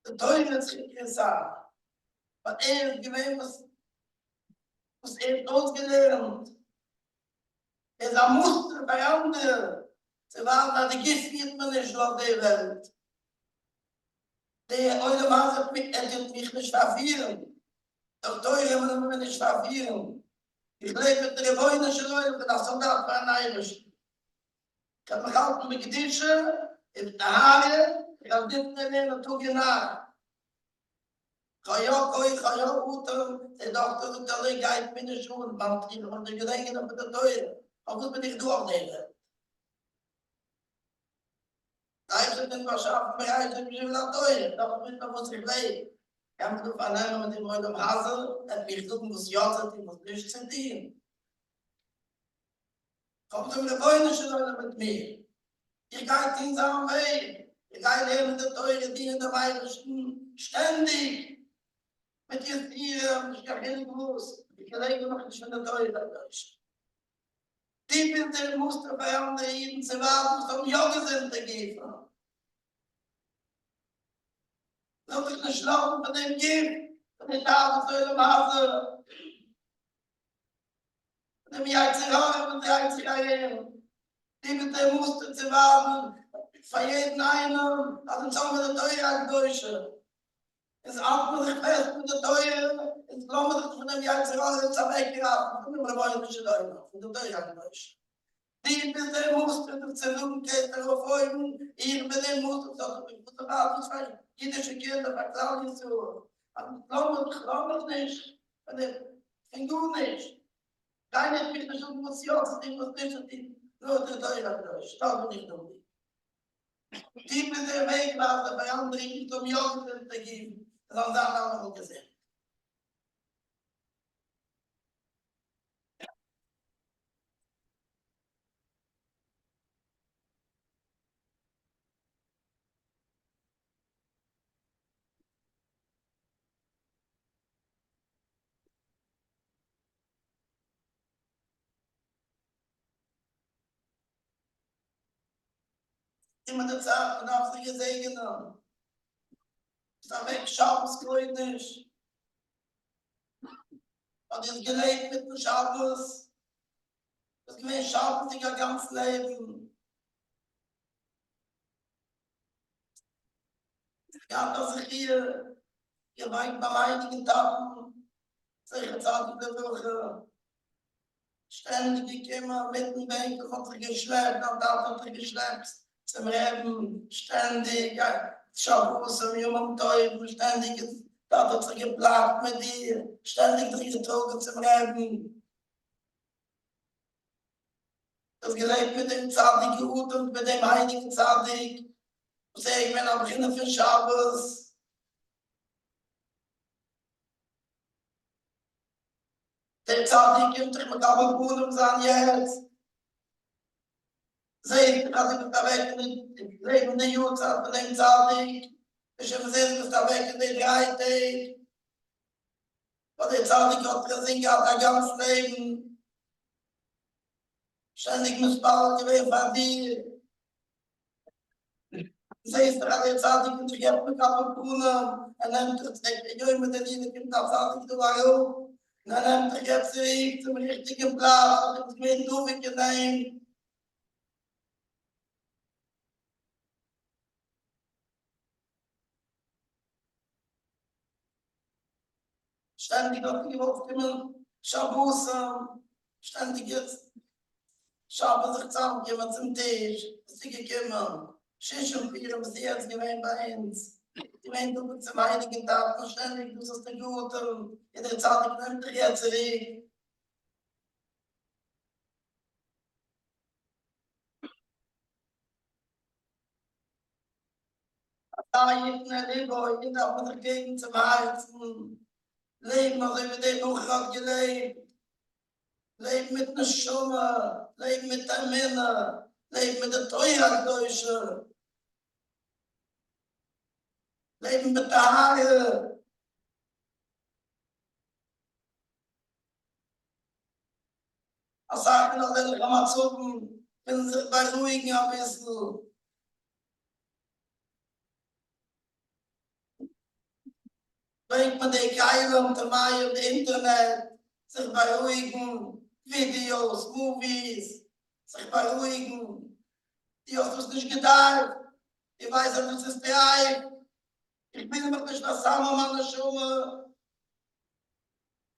Der Teure hat sich gesagt, weil gewinnt, was ausgelernt. Es a Muster bei anderen. Sie waren an die Gift wird man nicht auf der Welt. Der eure Mann hat mich nicht verfehlen. Doch teure man mich nicht verfehlen. Ich lebe mit der Beunischen Leute, und das Soldat für ein Eirisch. Ich habe mich gehalten mit Gdische, in der Haare, ich habe nicht mehr und tue nach. Chaya, Uter, der Doktor, der Legeit, meine Schuhe, man trieb und die Gedenken auf der Teure. Aber was bin ich durchnehmen? Eigentlich den Verschaffen bereits im Jubiläum, doch mit mir muss ich leben. Kann man vernehmen mit dem Röder Hase, dass wir suchen, was ja sind, die muss nicht zu dienen. Kommt zum Gebäude Leute mit mir. Ihr geht den samen Weg. Ihr geht lernen der Teure, die in der Weihnachten ständig mit ihr Tieren, ich kann nicht groß. Ich lege noch nicht von der Teure. Die bitte musste bei anderen Jeden zu warten, zum Joggesinde geben. Lass ich nicht schlafen von dem Gift, von den Tagen zu einem Hase, von dem Jahrzehnten und der Jahrzehnten. Die mit dem Muster zu warten, für jeden einen, also schon mit der Teure als Deutsche. Es atmet sich fest mit der Teure, es blumet sich von dem Jahrzehnten, es ist weggeraten, von dem Rebäunische Leute, von der Teure als Deutsche. Die mit dem Muster der Zerlumkeit darauf folgen, ihr mit dem Muster, das war jüdische Kinder, vertrauen nicht so. Aber glaub ich nicht, wenn du nicht. Keine mich nicht muss ja, ich muss nicht, die Leute teuer durch, da bin ich noch nicht. Die mit dem Weg war, bei anderen nicht um Jungen zu geben, das haben sie auch gesehen. Immer der Zeit, und auf sie gesehen haben. Da weg, Schabensgrünisch. Und ist gelebt mit dem Schabens. Das gewinnt Schabens ihr ganzes Leben. Ja, dass ich hier gemeint bei einigen Tagen, sicher Zeit in der Woche, ständig immer mit dem Weg von der geschleppt, und da von der geschleppt, zum Reben, ständig, ja, Schabus, im jungen Teufel, ständig, da hat er geplagt mit dir, ständig durchgezogen zum Reben. Das gelebt mit dem Zadig gut und mit dem heiligen Zadig. Und sage ich, wenn er beginnen für Schabus, der Zadig gibt sich mit aber gut um sein Herz. Seht, dass ich da weg in den lebenden Jutsa von dem Zadig, ich habe gesehen, dass da weg in den 3 Tagen, weil der Zadig hat gesehen, hat ein ganzes Leben, ständig missbaut gewesen von dir. Seht, dass der Zadig und ich habe mit aber Gruner, nimmt es nicht, ich mit den Ihnen, gibt das Zadig, du war hoch, und nimmt jetzt zurück zum richtigen Platz, und ich bin durchgenehm. Ständig auf die aufgenommen, Schabus, ständig jetzt, Schabus sich zusammen, jemand zum Tisch, sie gekommen, Schisch und Vier, was sie jetzt gewähnt bei uns. Die meinen, du bist zum Heiligen Tag, und ständig, du bist der Gute, in der Zeit, ich nehme dich jetzt zurück. Da in der Leivy, in der Gegend zum Herzen. Leben, also mit dem noch gerade gelebt. Leben mit der Schumme, leben mit der Minna, leben mit der Teuerdeutsche, leben mit der Haare. Als sagen noch, dass ich mal zucken, wenn sie beruhigen ein bisschen. Bringt man die Keile und die Mai im Internet, sich beruhigen, Videos, Movies, sich beruhigen. Die hast du es nicht gedacht, die weiß, das ist der Eid. Ich bin mich nicht zusammen, meine Schumme.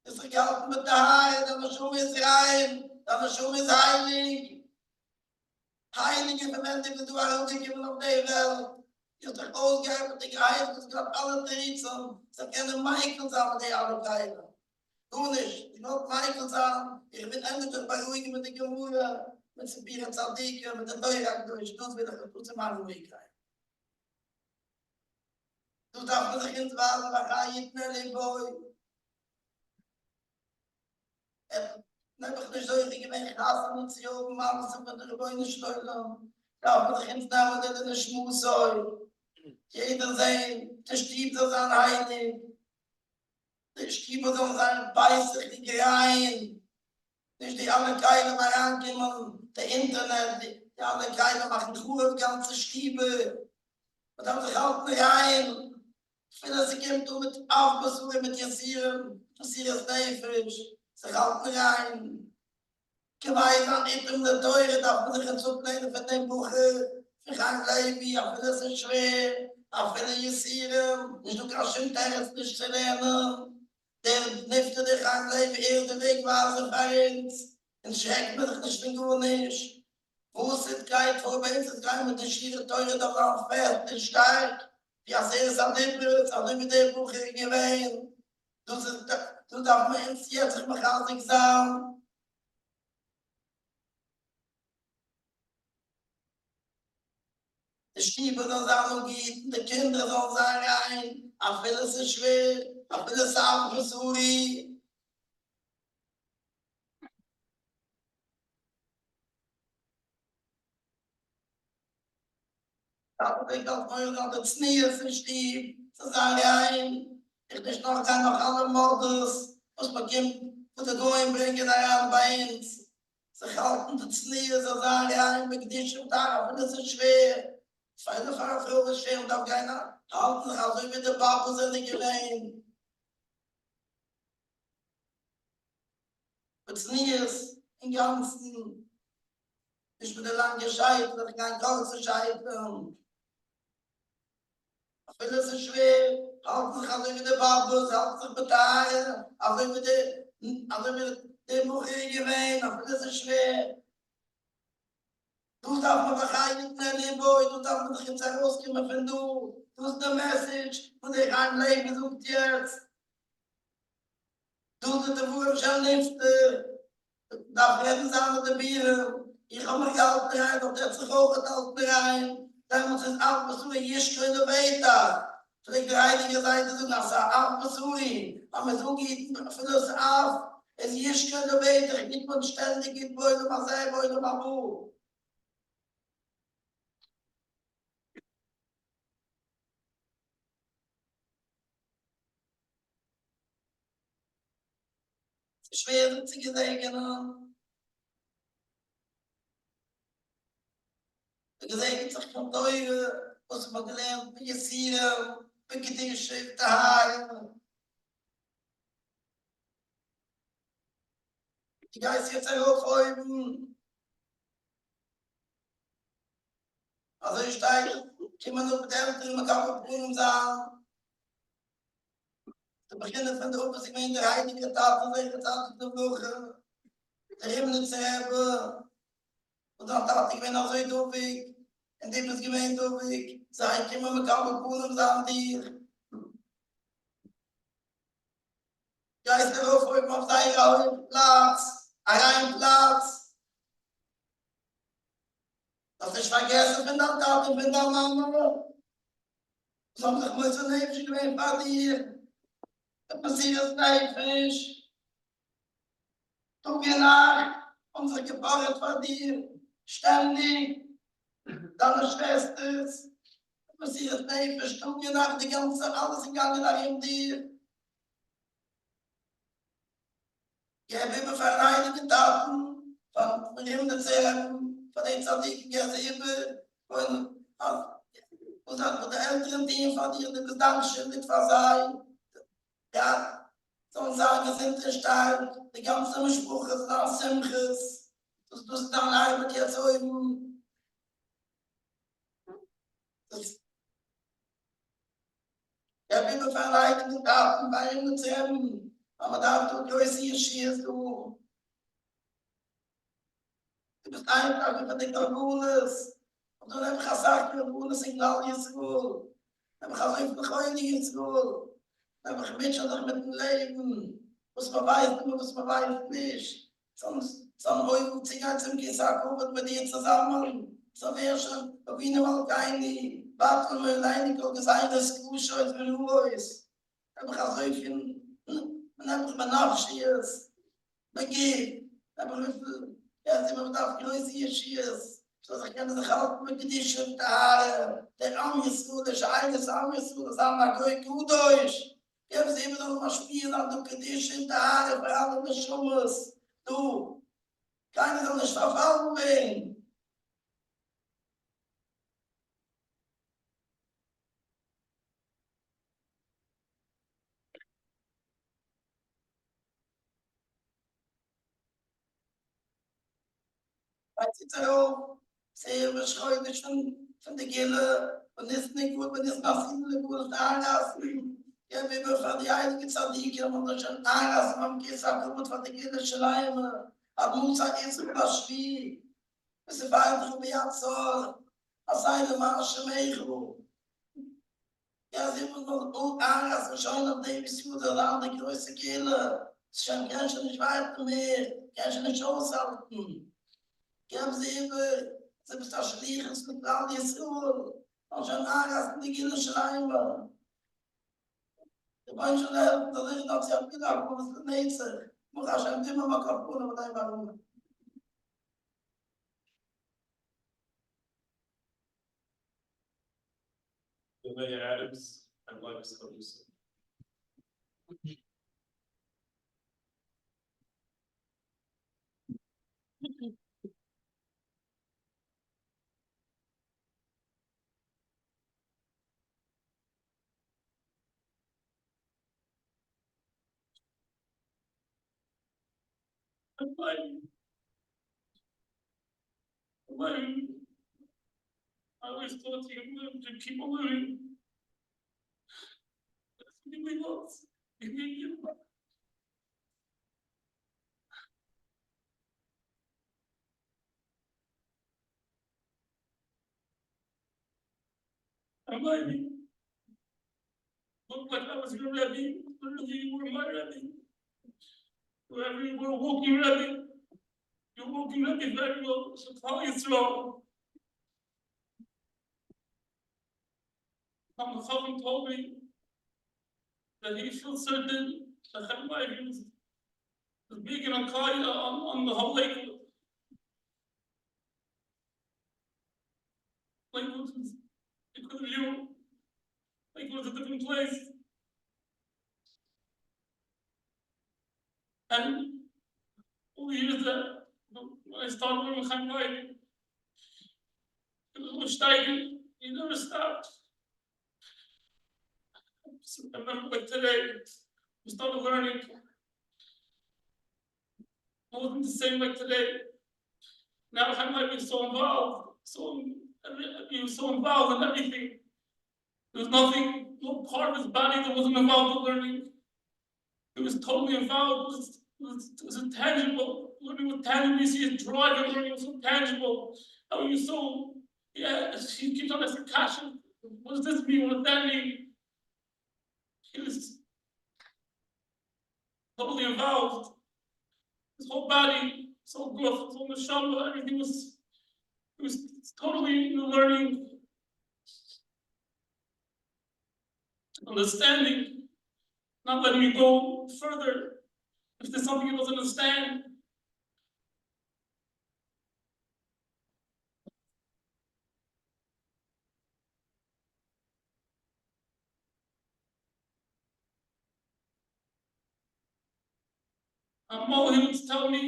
Es gehalten mit der Haare, deine Schumme ist rein, deine Schumme ist heilig. Heilige Verwendung, die du herumgegeben auf der Welt. Ich habe dich ausgearbeitet, die geheilt, es gab alle Trizen. Es hat keine Michael sagen, die alle Teile. Du nicht, ich will Michael sagen, ich bin endlich beruhigt mit der Gemüse, mit der Bier und Zaldike, mit der Teuer durch, du willst du zu machen, Ruhigkeit. Du darfst nicht ins Wagen, was ich nicht boy. Nebach nicht so, ich bin Hasen und sie oben, aber so mit der Beine steuern. Da wird ich ins Namen, der in der Schmuss soll. Jeder sehen, der Stieb soll sein heilig. Der Stieb soll sein beißig, die rein. Nicht die alle Keile mehr ankommen, der Internet, die alle Keile machen Ruhe, ganze Stiebe. Und dann sich halt nicht rein. Ich finde, dass ich eben mit Aufbesuche mit Jessiren, Jessiras Neifisch, sich halt nicht rein. Gemeinsam in der Teure, darf man sich jetzt aufnehmen von dem Buch, für Leivy, auch wenn es ist schwer, auch wenn Jessiren, nicht du kannst schon Terz nicht zu lernen. Der Nifte der Leivy, der Weg war so feins. Und schreckt man sich nicht den Gut nicht. Wo ist es geht, vorbei ist es geht mit der Schiere Teure, da war fährt, nicht stark. Ja, sehr ist an dem Bild, an dem mit dem Buch gewesen. Du darfst mir jetzt ich mich als Examen. Die Stiebe soll sagen, die Kinder sollen sagen, rein, auch wenn es ist schwer, auch wenn es auch für Suri. Aber ich dachte, das nie ist ein Stieb, zu sagen, rein, ich nicht noch kann noch alle Modus, was man kommt, wo der Goyen bringen, daran bei uns. Sie halten das nie, so sagen, rein, mit dich und da, auch wenn es ist schwer. Viele Frau ist schwer und auch keiner halten sich, also wie der Papa sind nicht gewähnt. Was nie ist, im Ganzen, ich bin lange gescheitert, kein großer Scheitern. Ich will es ist schwer, halten sich also wie der Babus, halten sich mit der Haare, also wie der Buche gewähnt, ich will es ist schwer. Du darfst mir wahrscheinlich nicht Boy, du darfst mir jetzt herauskommen, wenn du hast eine Message, und ich ein Leben sucht jetzt. Du hast den Wurf schon nicht, da werden sie an der Bier. Ich habe mich gehalten rein, doch der sich auch gehalten rein. Dann muss es auch besuchen, hier schön weiter. Vielleicht die heilige Seite so nach auch besuchen. Aber so geht für das auf. Es hier schön weiter, nicht von ständig in Beule, mal selber, Beule, mal wo. Schwer zu gesegnen. Gesegnet sich von Teure, was man gelernt, wie es hier, wie Gedische, die Haare. Die Geist jetzt heraufhäuben. Also ich steige, ich immer nur mit Eltern, man kann mit Brunnen sagen. Zu Beginn von der Open, ich meine, der heilige Tat, und welche Tat der Woche, der Himmel zu haben. Und dann dachte ich, wenn auch so doofig, in dem es gemeint doofig, sage ich immer, man kann mit Brunnen sagen, dir. Geist heraufhäuben auf seinen Platz, einen Platz. Dass ich vergesse, bin dann Tat, ich bin dann Mama. Some of the names you may find here. The Messias Neifisch. Du nach, unsere Geburt von dir, ständig, deine Schwester, Messias Neifisch, du nach, die ganze, alles gegangen nach ihm dir. Gebe immer vereinigte Daten von ihm zu sehen, von den Zadiken Gesebe, von der älteren Team von dir, die Gedanken mit Versailles. Ja, so sagen, wir sind nicht stark, die ganze Spruch ist nach Simches, das du dann einfach jetzt so eben. Ja, bitte verleiten Daten bei ihm zu haben, aber da du größer schießt, du bist einfach über die Kalkulis, und du hast gesagt, wir wollen es in Glalien zu, aber ich habe einfach Heulige zu, aber ich bin schon mit dem Leben, was man weiß, was man weiß nicht. Sonst heute die ganze gesagt, kommt mit dir zusammen. So wäre schon, ob ich mal keine Warten und Leinig und gesagt, das ist gut, schon mit Ruhe ist. Aber ich habe so viel, und einfach mal nachschießt. Begib, aber ja, sie man darf größer hier schießt. So ich kann sich halten mit Gedischen, der Amjesruhe, der Scheines Amjesruhe, das haben wir gut durch. Geben sie immer noch mal spielen an dem Gedischen, der Haare, für alle des Schummes. Du, keine soll nicht verfallen werden. Weiß ich so, sehr beschreulich von der Gille, und ist nicht gut, wenn es nach Siedle gut anlassen. Ja, wir würfen die Heilige Zadike, und das schon anlassen, man geht sagen, gut von der Gille Schleime. Aber Musa ist überschwierig. Es ist weiter wie Azor, als eine Marsche Meichu. Ja, sie muss noch gut anlassen, schon auf dem ist gut, der Land, die größte Gille. Es kann schon nicht weiter mehr, kann schon nicht aushalten. Geben sie über, sie bist das Schliches mit all die Schuhe, und schon anlassen, die Gille Schleime. Die wollen schon helfen, dass ich das ja gedacht, wo es nicht ist. Muss auch schon immer mal kaputt, aber da warum. Levaya Adams and Levis Caruso. I always thought he lived to keep on living. He was. I might be. Looked like I was your Rebbe, literally you were my Rebbe. Whoever you were, walking Rebbe. You're walking Rebbe very well, so how you throw. The Chaim told me that he feels certain that Chaim was big in Akaya on the whole lake. Like it was you. Like it was a different place. And all the years that when I started learning Chaim it was steiging. He never stopped. So I remember like today, we started learning. It wasn't the same like today. Now Chaim was so involved, he was so involved in everything. There was nothing, no part of his body that wasn't involved in learning. It was totally involved. It was intangible. Learning was tangible. You see his drive and learning was so tangible. How he was so, yeah, she keeps on asking Kasha, what does this mean? What does that mean? He was totally involved. His whole body, his whole growth, his whole neshama, everything was, it was totally in the learning. understanding, not letting me go further if there's something he doesn't understand. He would tell me,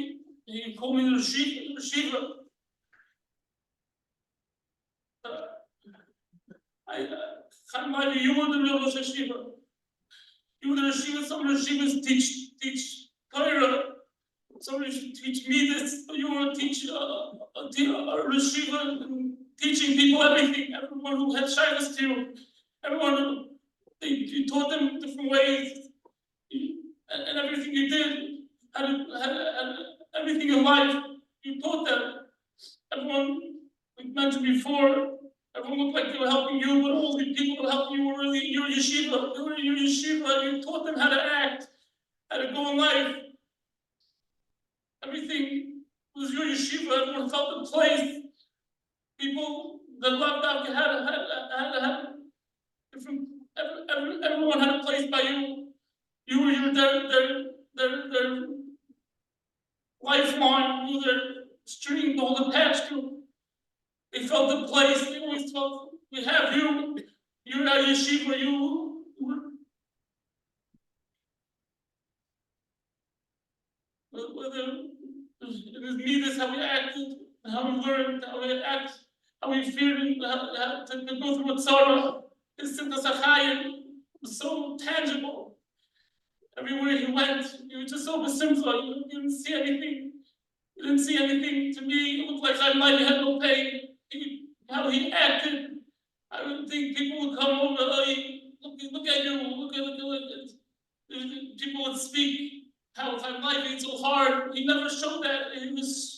he would call me the Shiva. Chaim Leivy, you were the real Rosh Hashiva. You were the Rashiva. Some Rashivas teach Torah. Some should teach me this. You were a Rashiva teaching people everything. Everyone who had shyness to you. Everyone, you taught them different ways. And everything you did, had everything in life, you taught them. Everyone, like mentioned before, everyone looked like they were helping you, but all the people who helped you were really in your yeshiva. They were in your yeshiva, and you taught them how to act, how to go in life. Everything was your yeshiva. Everyone felt the place. People that loved out had different. Everyone had a place by you. You were their lifeline. You were their string to hold attached to. They felt the place. They always felt, we have you. You're our yeshiva. You were. It was me, this how we acted, how we learned, how we act, how we feared, how to go through a tzara. His simchas achayim was so tangible. Everywhere he went, you were just so besimcha. You didn't see anything. You didn't see anything. To me, it looked like Chaim Leivy had no pain. How he acted. I would think people would come over. Oh, look at you. Look at people would speak. How Chaim Leivy, it's so hard. He never showed that.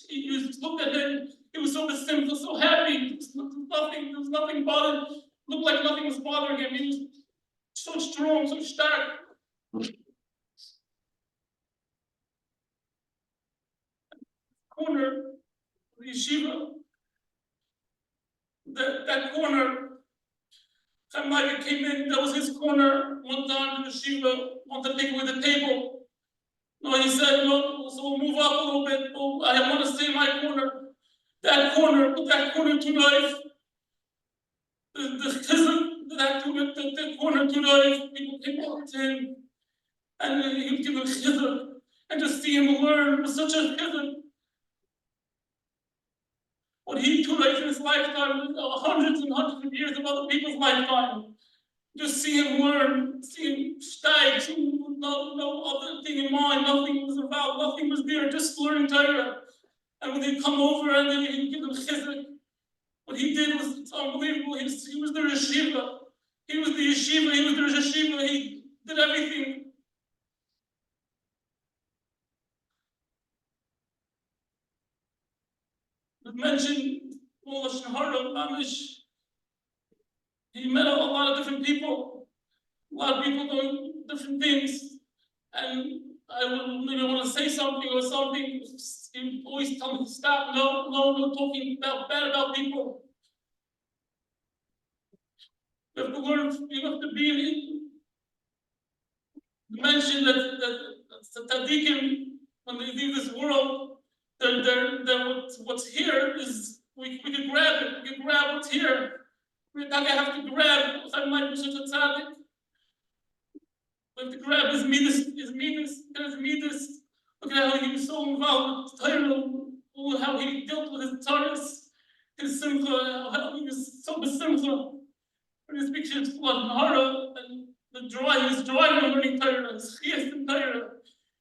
You looked at him. He was so simple, so happy. There was nothing bothered. Looked like nothing was bothering him. He was so strong, so stark. Corner, the yeshiva. That corner, Chaim Leivy came in. That was his corner. Went down to the yeshiva. Wanted to take away the table. No, he said, no, so we'll move up a little bit. Oh, I want to stay in my corner. That corner, put that corner to life. The corner to life. People came over to him. And he would give a chizuk. And just see him learn was such a chizuk. What he took in his lifetime, hundreds and hundreds of years of other people's lifetime. Just see him learn, see him steig, no other thing in mind, nothing was about, nothing was there, just learning Torah. And when they come over and then he'd give them chizuk, what he did was it's unbelievable. He was their yeshiva. He was the yeshiva, he was their yeshiva, he did everything. We've mentioned Mamish. He met a lot of different people. A lot of people doing different things. And I would maybe want to say something or something. He would always tell me to stop. No talking bad about people. You have to learn, you have to be mention that the tzaddikim, when they leave this world, what's here is we can grab it. We can grab what's here. We're not gonna have to grab. I'm like such a tzaddik. We have to grab his midas. Look at how he was so involved with Torah, how he dealt with his taras, his simcha, how he was so besimcha. When his picture is full of Nahara and his drawing of learning Torah, his chiyas in Torah,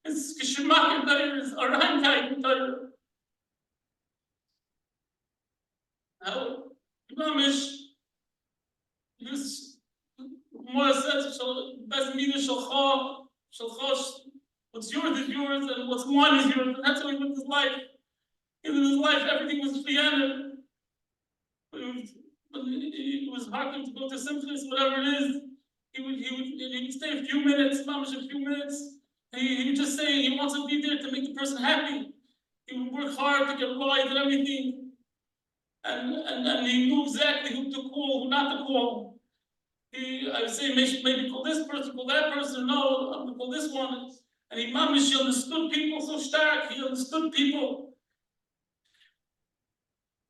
his geschmack in Torah, his arankait in Torah. How Mamish, this Gemara says, best midas shalcha, what's yours is yours, and what's mine is yours. And that's how he lived his life. He lived his life, everything was chiyanim. But it was hard for him to go to simchas, whatever it is. He would stay a few minutes, mamish a few minutes. He would just say he wants to be there to make the person happy. He would work hard to get right and everything. And he knew exactly who to call, who not to call. I was saying maybe call this person, call that person. No, I'm gonna call this one. And he mamish, he understood people so stark. He understood people.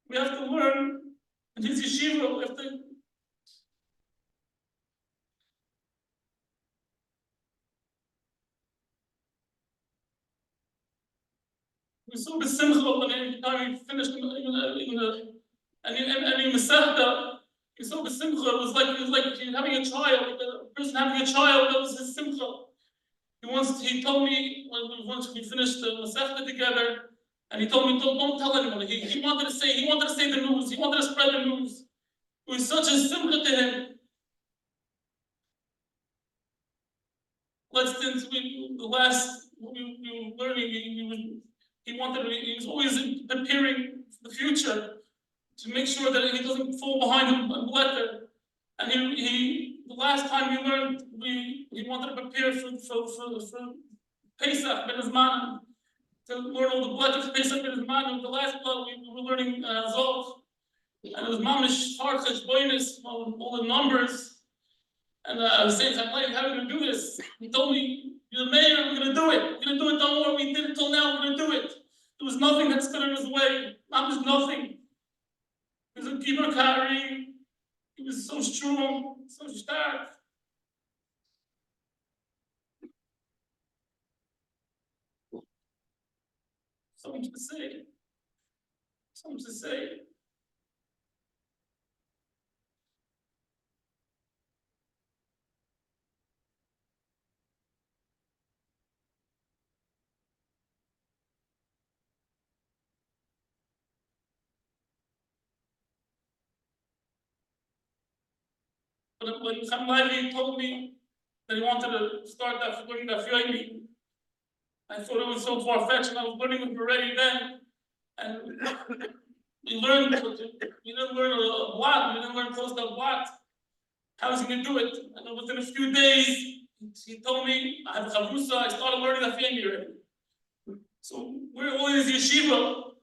We have to learn in his yeshiva. We have to. We saw the simcha when he finished in the and he Masechta. We saw the simcha. It was like having a child. The person having a child. That was his simcha. He told me once we finished the Masechta together, and he told me don't tell anyone. He wanted to say the news. He wanted to spread the news. It was such a simcha to him. Since the last we were learning, he was always preparing for the future to make sure that he doesn't fall behind him and letter. And the last time we learned, he wanted to prepare for Pesach Ben Azman, to learn all the blessings of Pesach Ben Azman. The last blood we were learning Zov, and it was mamish hard cheshbonis, all the numbers. And I was saying, how are we going to do this? He told me, you're the mayor, we're going to do it. We're going to do it, don't worry, we did it till now, we're going to do it. There was nothing that stood in his way. Not just nothing. He was a Gibber Kari. He was so strong, so stark. So much to say. So much to say. But when Leivy told me that he wanted to start learning that Leivy, I thought it was so far-fetched, and I was learning it already then. And we didn't learn a lot, we didn't learn close to a lot. How was he going to do it? And within a few days, he told me, I have chavrusa, I started learning that Leivy already. So we're all in his yeshiva.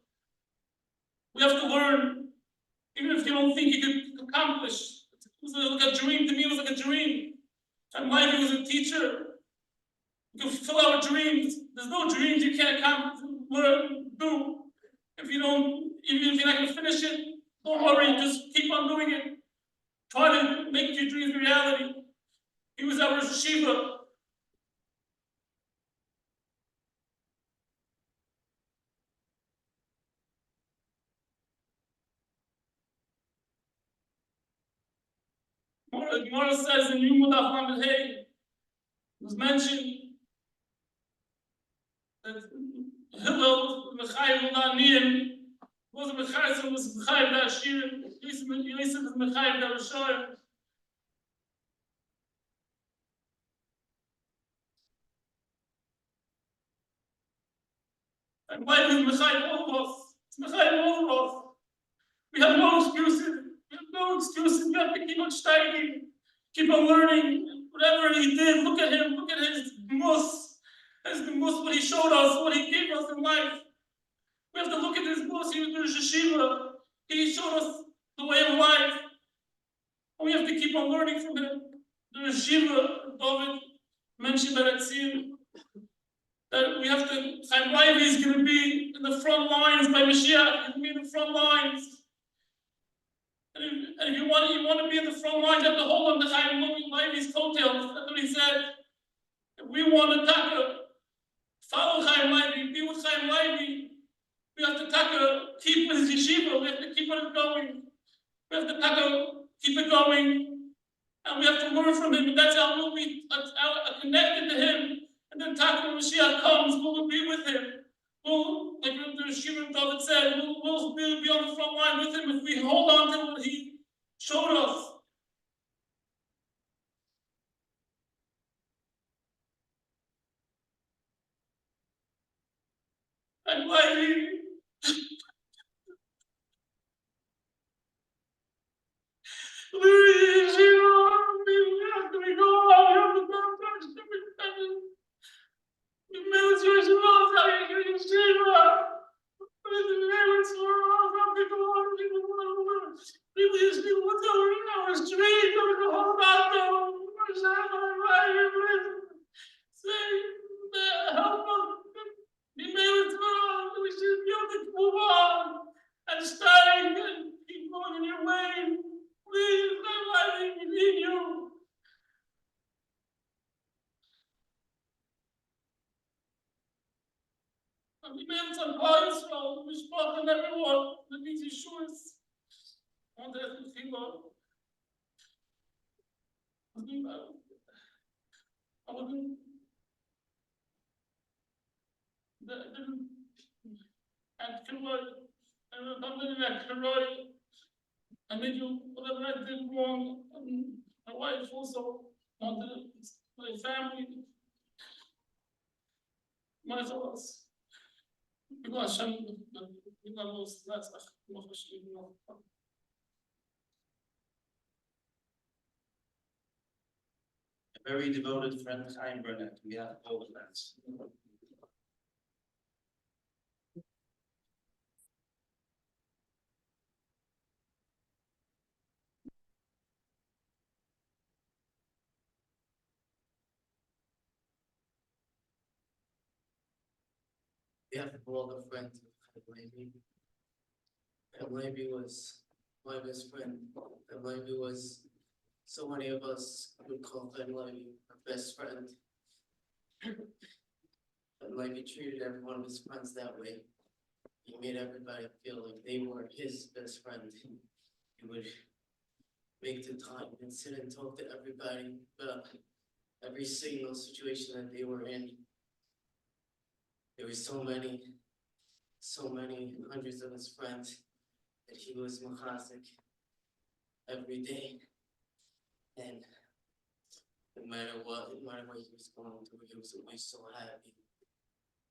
We have to learn, even if you don't think you could accomplish. It was like a dream, to me it was like a dream. And Leivy was a teacher. You can fulfill our dreams. There's no dreams you can't do. If you don't, even if you're not going to finish it, don't worry, just keep on doing it. Try to make your dreams reality. He was our yeshiva. Gemara says in Yumud Aflam Hey, it was mentioned that Hillel, Mechayev Ulaniyim, wasn't Mechayev, was Mechayev da Ashir, Yosef is Mechayev da Rishayim. And why is Mechayev all of us? It's Mechayev all of us. We have no excuses. We have no excuses. We have to keep on steiging, keep on learning. Whatever he did, look at him, look at his mus, what he showed us, what he gave us in life. We have to look at his mus. He was doing yeshiva. He showed us the way of life. And we have to keep on learning from him. The yeshiva, David mentioned that that we have to, Chaim Leivy is going to be in the front lines by Mashiach. He's going to be in the front lines. And if you want to be in the front lines, you have to hold on to Chaim Leivy's coattails. That's what he said. If we want to follow Chaim Leivy, be with Chaim Leivy, we have to keep with his yeshiva. We have to keep it going. We have to keep it going. And we have to learn from him. And that's how we'll be connected to him. And then when Mashiach comes, we'll be with him. We'll, like the Yeshiva David said, we'll be on the front line with him if we hold on to what he showed us. And Leivy, Really, what's our street? Hold on to we live on Paul's road, we spoke on everyone, the busy shores. On the people. I wouldn't. And Kilroy, and I'm living at Kilroy. I made you whatever I did wrong, and my wife also, wanted my family. My thoughts. Because Hashem, that's A very devoted friend, Chaim Gruner, we have all the friends. We have all the friends of Leivy. And Leivy was my best friend. And Leivy was, so many of us would call Leivy our best friend. And Leivy treated every one of his friends that way. He made everybody feel like they were his best friend. He would make the time and sit and talk to everybody about every single situation that they were in. There were so many hundreds of his friends that he was machazik every day. And no matter what he was going through, he was always so happy.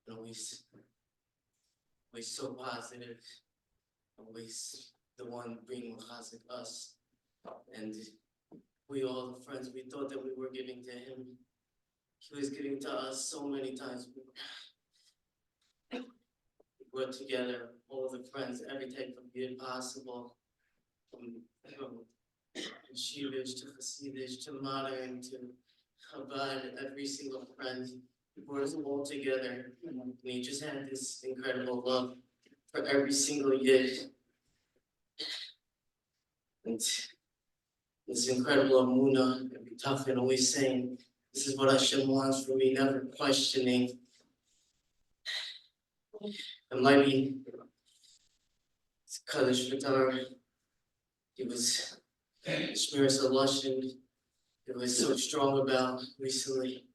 And always so positive. Always the one bringing machazik us. And we all the friends, we thought that we were giving to him. He was giving to us so many times. We worked together, all the friends, every type of good possible, from Yeshivish to Hasidish to modern to Chabad, every single friend. We brought us all together, and he just had this incredible love for every single Yid. And this incredible Amunah, every Tachan always saying, this is what Hashem wants for me, never questioning. And Leivy, Kaddish Vitar, he was Shmiras Halashin, he was so strong about recently.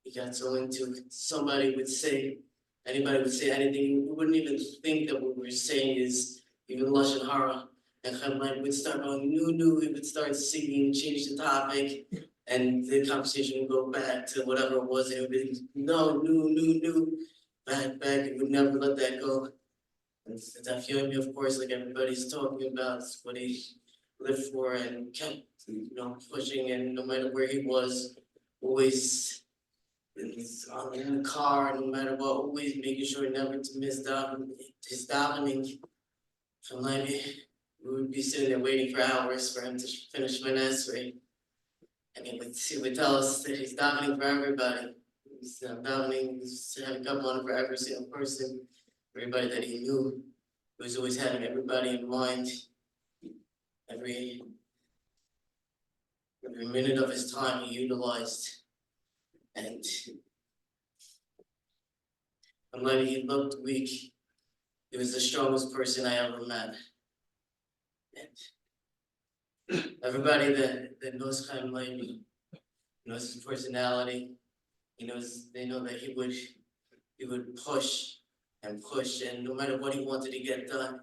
He got so into it. Anybody would say anything, we wouldn't even think that what we were saying is even Lashon Hara. And Chaim would start going, no, he would start singing, change the topic, and the conversation would go back to whatever it was, and it would be, no, back, it would never let that go. And that feeling, of course, like everybody's talking about, is what he lived for and kept, pushing, and no matter where he was, always in the car, no matter what, always making sure never to miss his davening. From Leivy, we would be sitting there waiting for hours for him to finish Manesri. And he would tell us that he's davening for everybody. He's davening, he's having on for every single person, everybody that he knew. He was always having everybody in mind. Every minute of his time he utilized. And when he looked weak, he was the strongest person I ever met. And everybody that knows Chaim Leivy knows his personality. They know that he would push, and no matter what he wanted to get done,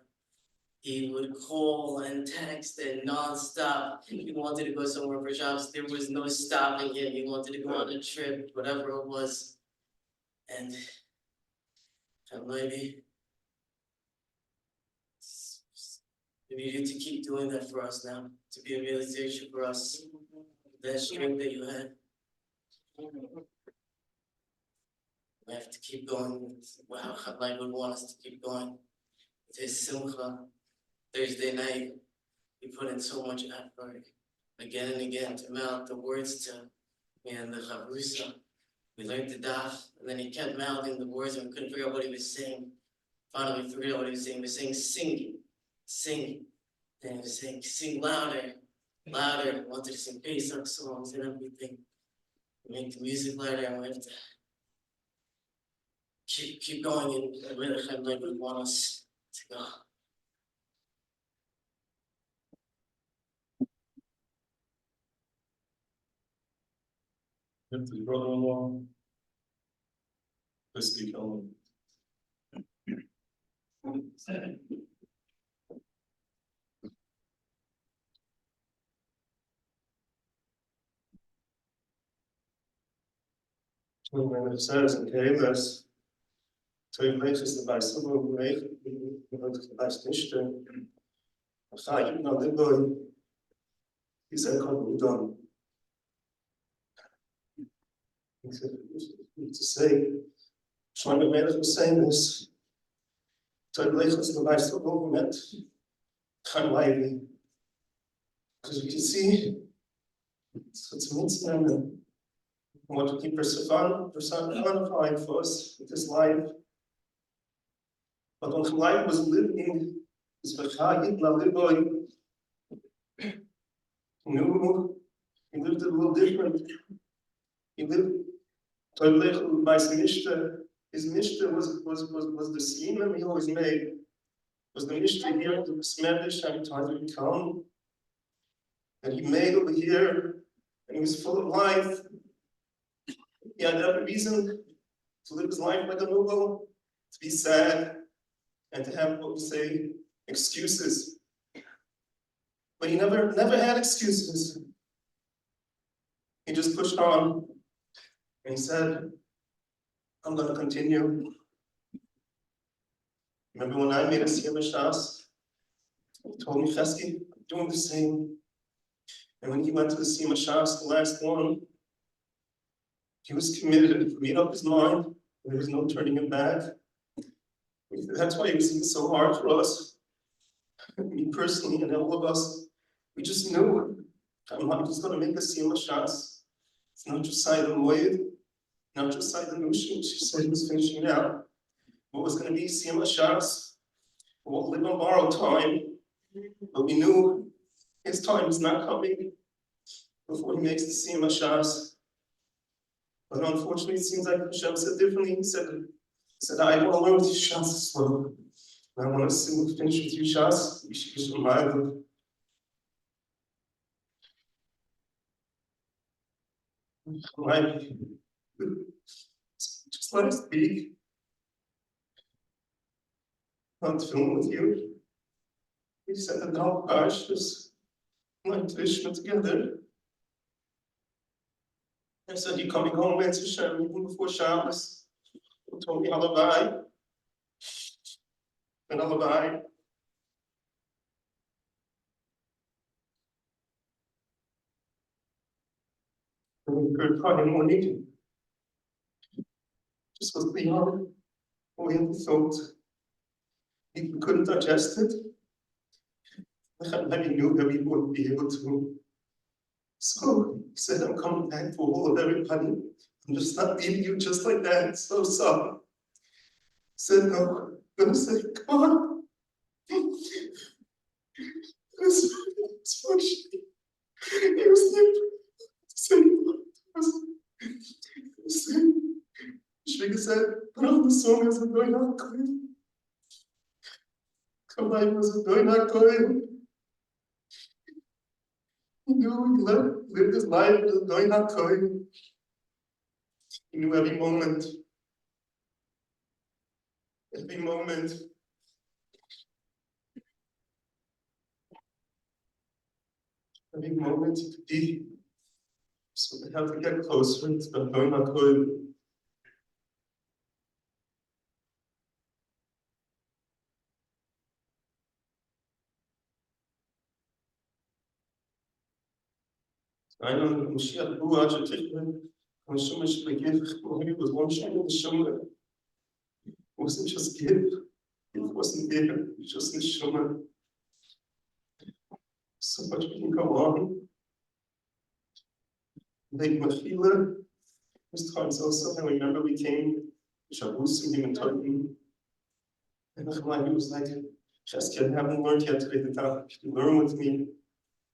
he would call and text and nonstop. He wanted to go somewhere for jobs. There was no stopping him. He wanted to go on a trip, whatever it was. And Leivy, we need you to keep doing that for us now, to be a realization for us, that strength that you had. We have to keep going. Wow, Chaim would want us to keep going. With his simcha, Thursday night, he put in so much effort, again and again, to mouth the words to me and the chavrusa. We learned the daf, and then he kept mouthing the words, and we couldn't figure out what he was saying. Finally, we figured out what he was saying. He was saying, sing. And he was saying, sing louder. He wanted to sing Pesach songs and everything. Make the music louder, and we have to keep going and where the Chaim would want us to go. If the brother-in-law. Let's keep going. When it says in Kailas, twee places erbij staan overwegen, dat erbij stilstaan. Dan ga je naar de boy. Die zei gewoon goed dan. Ik zeg, niet te zeggen. Zolang de middag zijn is, twee places erbij staan over met gaan Leivy. As you can see, it's means I want to keep personifying for us with this life. But when life was living, is Vachayit La Liboy. He lived a little different. He lived by his Mishta. His Mishta was the Siyam he always made. Was the Mishta here, the Smedish, every time he would come. And he made over here, and he was full of life. He had every reason to live his life like a noble, to be sad, and to have what we say excuses. But he never had excuses. He just pushed on, and he said, "I'm going to continue." Remember when I made a Siyam Shas? He told me, "Chesky, I'm doing the same." And when he went to the Siyam Shas, the last one, he was committed and made up his mind. There was no turning him back. That's why it was so hard for us, me personally, and all of us. We just knew I'm just going to make a Siyam Shas. It's not just Side the Moed, not just Side the Nushin. She said he was finishing out. What was going to be Siyam Shas? We'll live on borrowed time, but we knew his time is not coming before he makes the Siyam Shas. But unfortunately, it seems like Hashem said differently. He said, I want to learn with you Shas as well. And I want to finish with you Shas. You should be reminded. Just let us speak. Not film with you. We said that now Parshas, like Trishma together. I said, you're coming home, and Hashem, even before Shabbos. He told me, Levaya. And Levaya. And we heard Friday morning. Just was beyond what we had thought. We couldn't digest it. I knew that we wouldn't be able to. So he said, I'm coming back for all of everybody. I'm just not leaving you just like that. So sorry. He said, no, I'm gonna say, come on. It's funny. He was saying, Shvika said, put on the song as a boy not going. Come on, was a boy not going. He knew he lived his life as a boy not going. He knew every moment. Every moment. Every moment he could be. So we have to get closer to the boy not going. I know Mashiach who I should take him. I'm so much to give. He was one shame in the shoulder. It wasn't just give. It wasn't give. It was just in the shoulder. So much we can go on. Like Mechila, this times also, I remember we came to Shabbos and him and Turkey. And he was like, Chesky, I haven't learned yet today the Tag. You learn with me.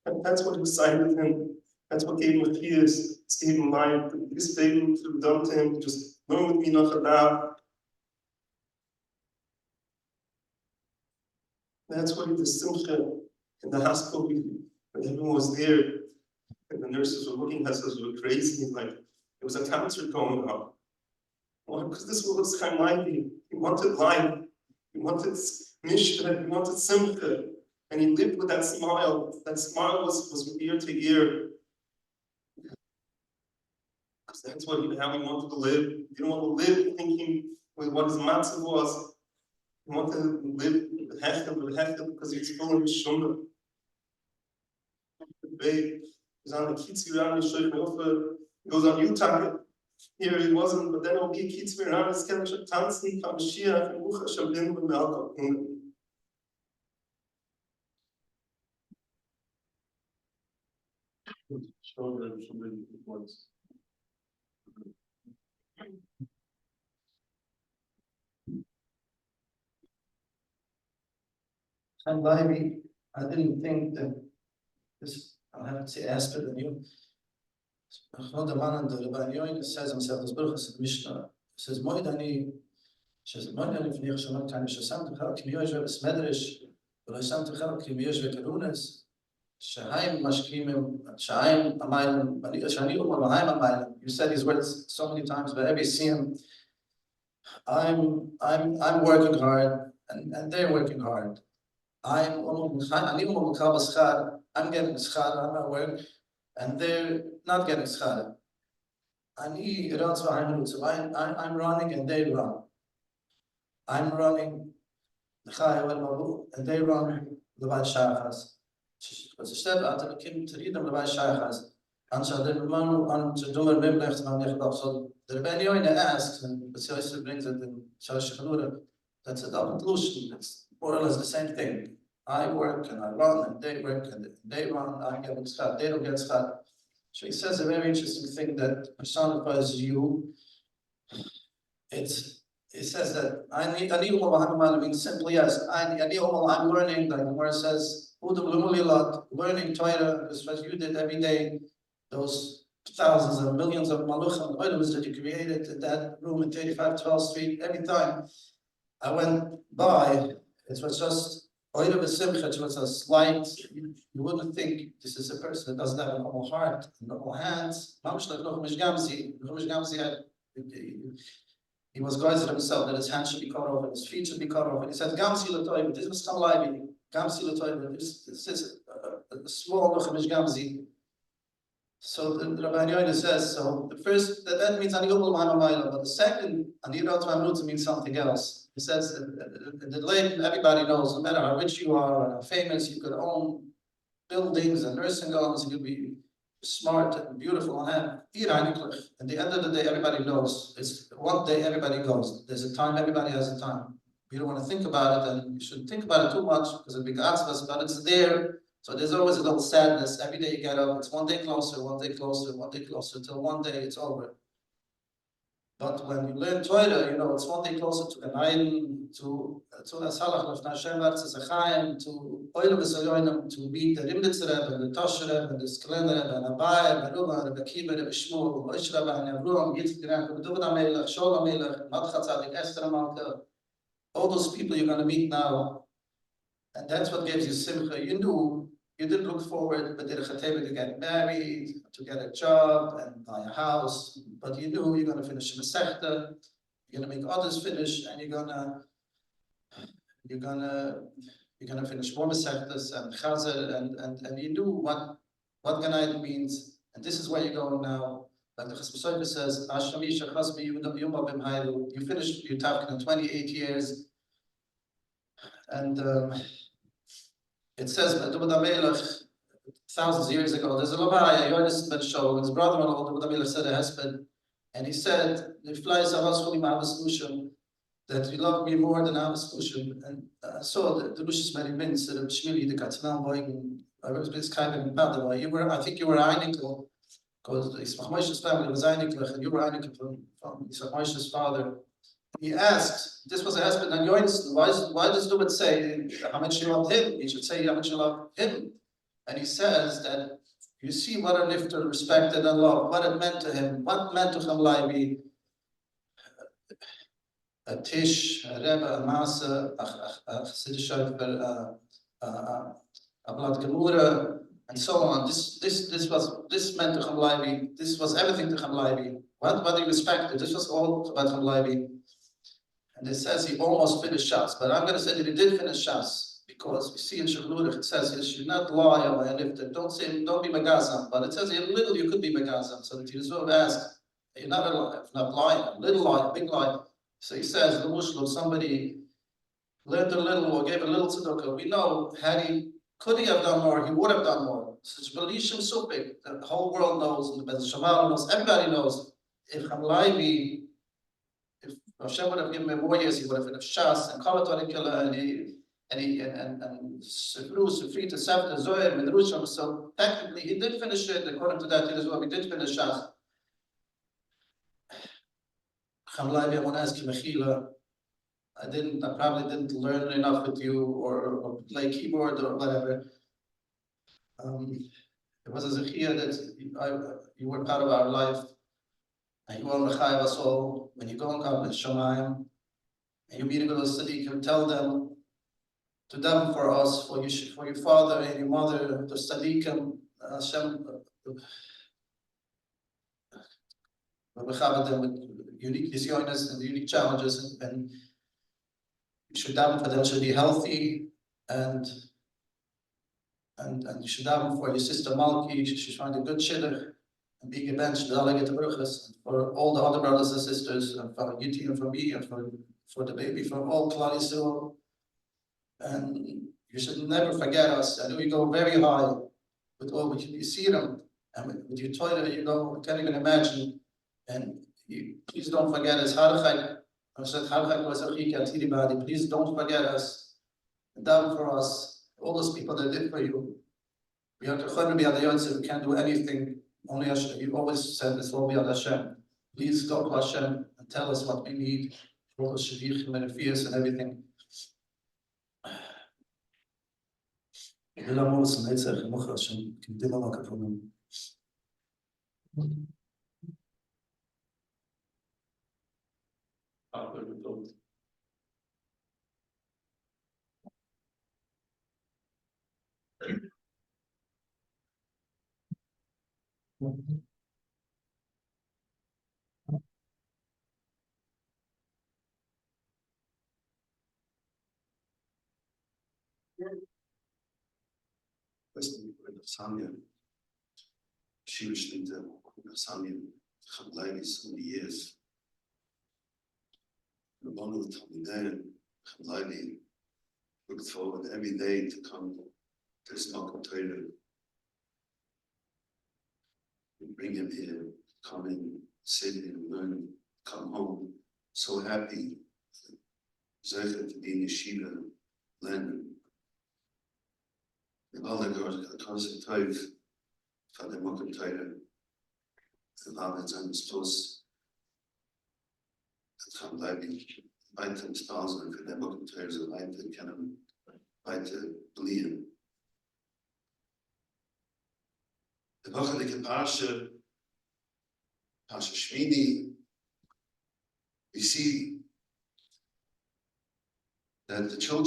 And that's what excited him. That's what gave him a tears. It gave him life. This baby to done to him. Just learn with me, Nachadav. That's what the simcha in the hospital, when everyone was there, and the nurses were looking at us as we were crazy, like there was a concert going on. Well, because this was Chaim Leivy. He wanted life, he wanted mishta, he wanted simcha, and he lived with that smile. That smile was ear to ear. Because that's how he wanted to live. He didn't want to live thinking with what his matzah was. He wanted to live with hechtel because he was full of shunda. He's on the kitzur around he goes on Utah. Here he wasn't, but then it'll be a kitzur around his kelim tanzen from Mashiach and Bucha Shabdim and Malka. Show them somebody once. And Leivy, I didn't think that this, I'll have to say aspect of you. The man and the Levaya says himself, this Baruch is Mishnah, says, Moidani, says, Moidani, V'nich Shalom Tani, Shasam Techel, Kim Yoshe, Smedrish, V'loisam Techel, Kim Yoshe, Gruner, Chaim, Mashkimim, Chaim, Amayim, Shani, Umamayim, Amayim. You said these words so many times, but every see him, I'm working hard, and they're working hard. I'm getting schar on my work, and they're not getting schar. I'm running and they run. I'm running and they run Levaya Shachas. Because instead after the Kim to read them Levaya Shachas, and so the man on to do a Mimlecht on Nechbach. So the Rebbe Yoina asks, and the Tziosi brings it in Shalosh Chanura, that's a double inclusion. It's more or less the same thing. I work and I run, and they work and they run. I get schar, they don't get schar. So he says a very interesting thing that personifies you. It says that I mean simply yes. I'm learning. Like the Gemara says, learning Torah, as you did every day. Those thousands and millions of maluchim items that you created in that room in 35 12th Street. Every time I went by, it was just oida b'simcha. It was a slight. You wouldn't think this is a person that doesn't have a normal heart, normal hands. He was going to himself that his hands should be cut off and his feet should be cut off. And he said, Gamsi l'toiv, this was Leivy. Gamsi l'toiv, this is a small Luchamish Gamsi. So the Rabbi Yoina says, so the first, that means Ani Yomul Ma'amamayla, but the second, Ani Yirot Ma'amnutza means something else. He says, the late, everybody knows, no matter how rich you are and how famous, you could own buildings and nursing homes, you could be smart and beautiful and have at the end of the day, everybody knows. It's one day everybody goes. There's a time, everybody has a time. You don't want to think about it, and you shouldn't think about it too much because it becomes us, but it's there. So there's always a little sadness. Every day you get up, it's one day closer, one day closer, one day closer, till one day it's over. But when you learn Torah, you know, it's one day closer to Ganayim, to Asalach, Lefna Hashem, to Chaim, to Oil V'Sayonim, to meet the Rimnitz Rebbe, and the Tosh Rebbe, and the Skelen Rebbe, and Abai, and Ruva, and Akiva, and Shmuel, and Oish Rebbe, and Avruam, Yitzchak Rebbe, and David HaMelech, Shaul HaMelech, Matcha Tzadik, Esther HaMalka, all those people you're going to meet now. And that's what gives you simcha. You knew, you didn't look forward, but to get married, to get a job, and buy a house. But you knew you're going to finish a Masechta, you're going to make others finish, and you're gonna finish more Masechtas and Chazer, and you knew what Ganayim means. And this is where you're going now. Like the Chasam Sofer says, Ashamisha Chasmi Yuma Bim Haylu. You finished your Tavkin in 28 years. And it says David HaMelech, thousands of years ago, there's a Levaya, Yonis Ben Show, his brother-in-law, David HaMelech said a husband, and he said, that you love me more than Ahavas Chushim. And I saw the Lushis Mary Mintz, the Shmili, the Katznam Boygen, I was this kind of in Padua. I think you were Einikel, because Yismach Moshe's family was Einikel, and you were Einikel from Yismach Moshe's father. He asked, this was a husband, and Yonis, why does David say how much you love him? He should say how much you love him. And he says that you see what a lifter respected and loved, what it meant to him, what meant to him Leivy. a Tish, a Rebbe, a Masa, a Chassidische, a Blood Gemura, and so on. This meant to Chaim Leivy. This was everything to Chaim Leivy. What he respected. This was all about Chaim Leivy. And it says he almost finished Shas, but I'm going to say that he did finish Shas because we see in Shulchan it says you should not lie on my lifter. Don't be Megazam, but it says a little you could be Megazam, so that you sort of ask, you're not lying, a little lie, a big lie. So he says, somebody learned a little or gave a little tzedakah. We know, could he have done more, he would have done more. Such Belishim so big, the whole world knows, and the Bez Shamal knows, everybody knows. If Chaim Leivy, if Hashem would have given him more years, he would have finished Shas and Kavaton Killer and Sefri to Sefta Zoyer and Rusham. So technically, he did finish it. According to that, he did finish Shas. Chaim Leivy, I want to ask you, Mechila. I probably didn't learn enough with you or play keyboard or whatever. It was a zechia that you were part of our life. And you are Mechayev us all. When you go and come with Shamayim, and you meet a little city, you can tell them to daven for us, for your father and your mother, the Sadiqim, Hashem, we have them with unique nisyonis and unique challenges, and you should daven for them to be healthy, and you should daven for your sister Malki. She's find a good shidduch and being a bench for all the other brothers and sisters, and for Yiti and for me and for the baby, for all Klal Yisrael. And you should never forget us. I know you go very high with all you see them, and with your toilet, you go, I can't even imagine. And please don't forget us. Please don't forget us. And down for us, all those people that did for you. We have to be at the we can't do anything. Only Hashem. You always said this will be at Hashem. Please go to Hashem and tell us what we need for all the shidduchim and fears and everything. She was in the Samyam Chaim Leivy so many years. The one of the Talmidei, Chaim Leivy, looked forward every day to come to his Malkum Torah. We bring him here, come in, sit and learn, come home, so happy. Zecher to be in Yeshiva, learn. The other girls, Tov, for the Malkum Torah. The Levaya and Stos, the Chaim Leivy, weiter Stausen für den Malkum Torah, so weiter können, weiter blieben. The Wochenliche Parsha, Parsha Shmini, we see that the two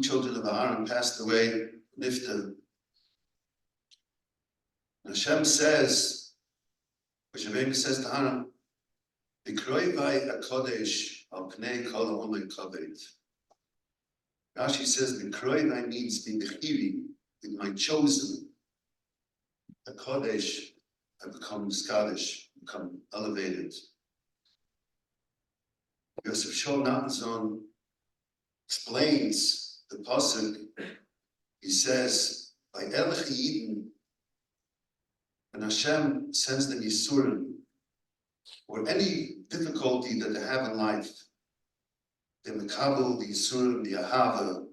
children of Aaron passed away, Nifta. Hashem says, which Rebbe says to Aaron, "V'kroivai hakodesh al pnei kol ha'omer kaved." Rashi says, "V'kroivai" means being bechiri, with my chosen. The Kodesh have become Scottish, become elevated. Yosef Shol Natanzon explains the pasuk. He says, by Elech Yidin, when Hashem sends them Yisurim, or any difficulty that they have in life, the Mekabel, the Yisurim, the Ahava,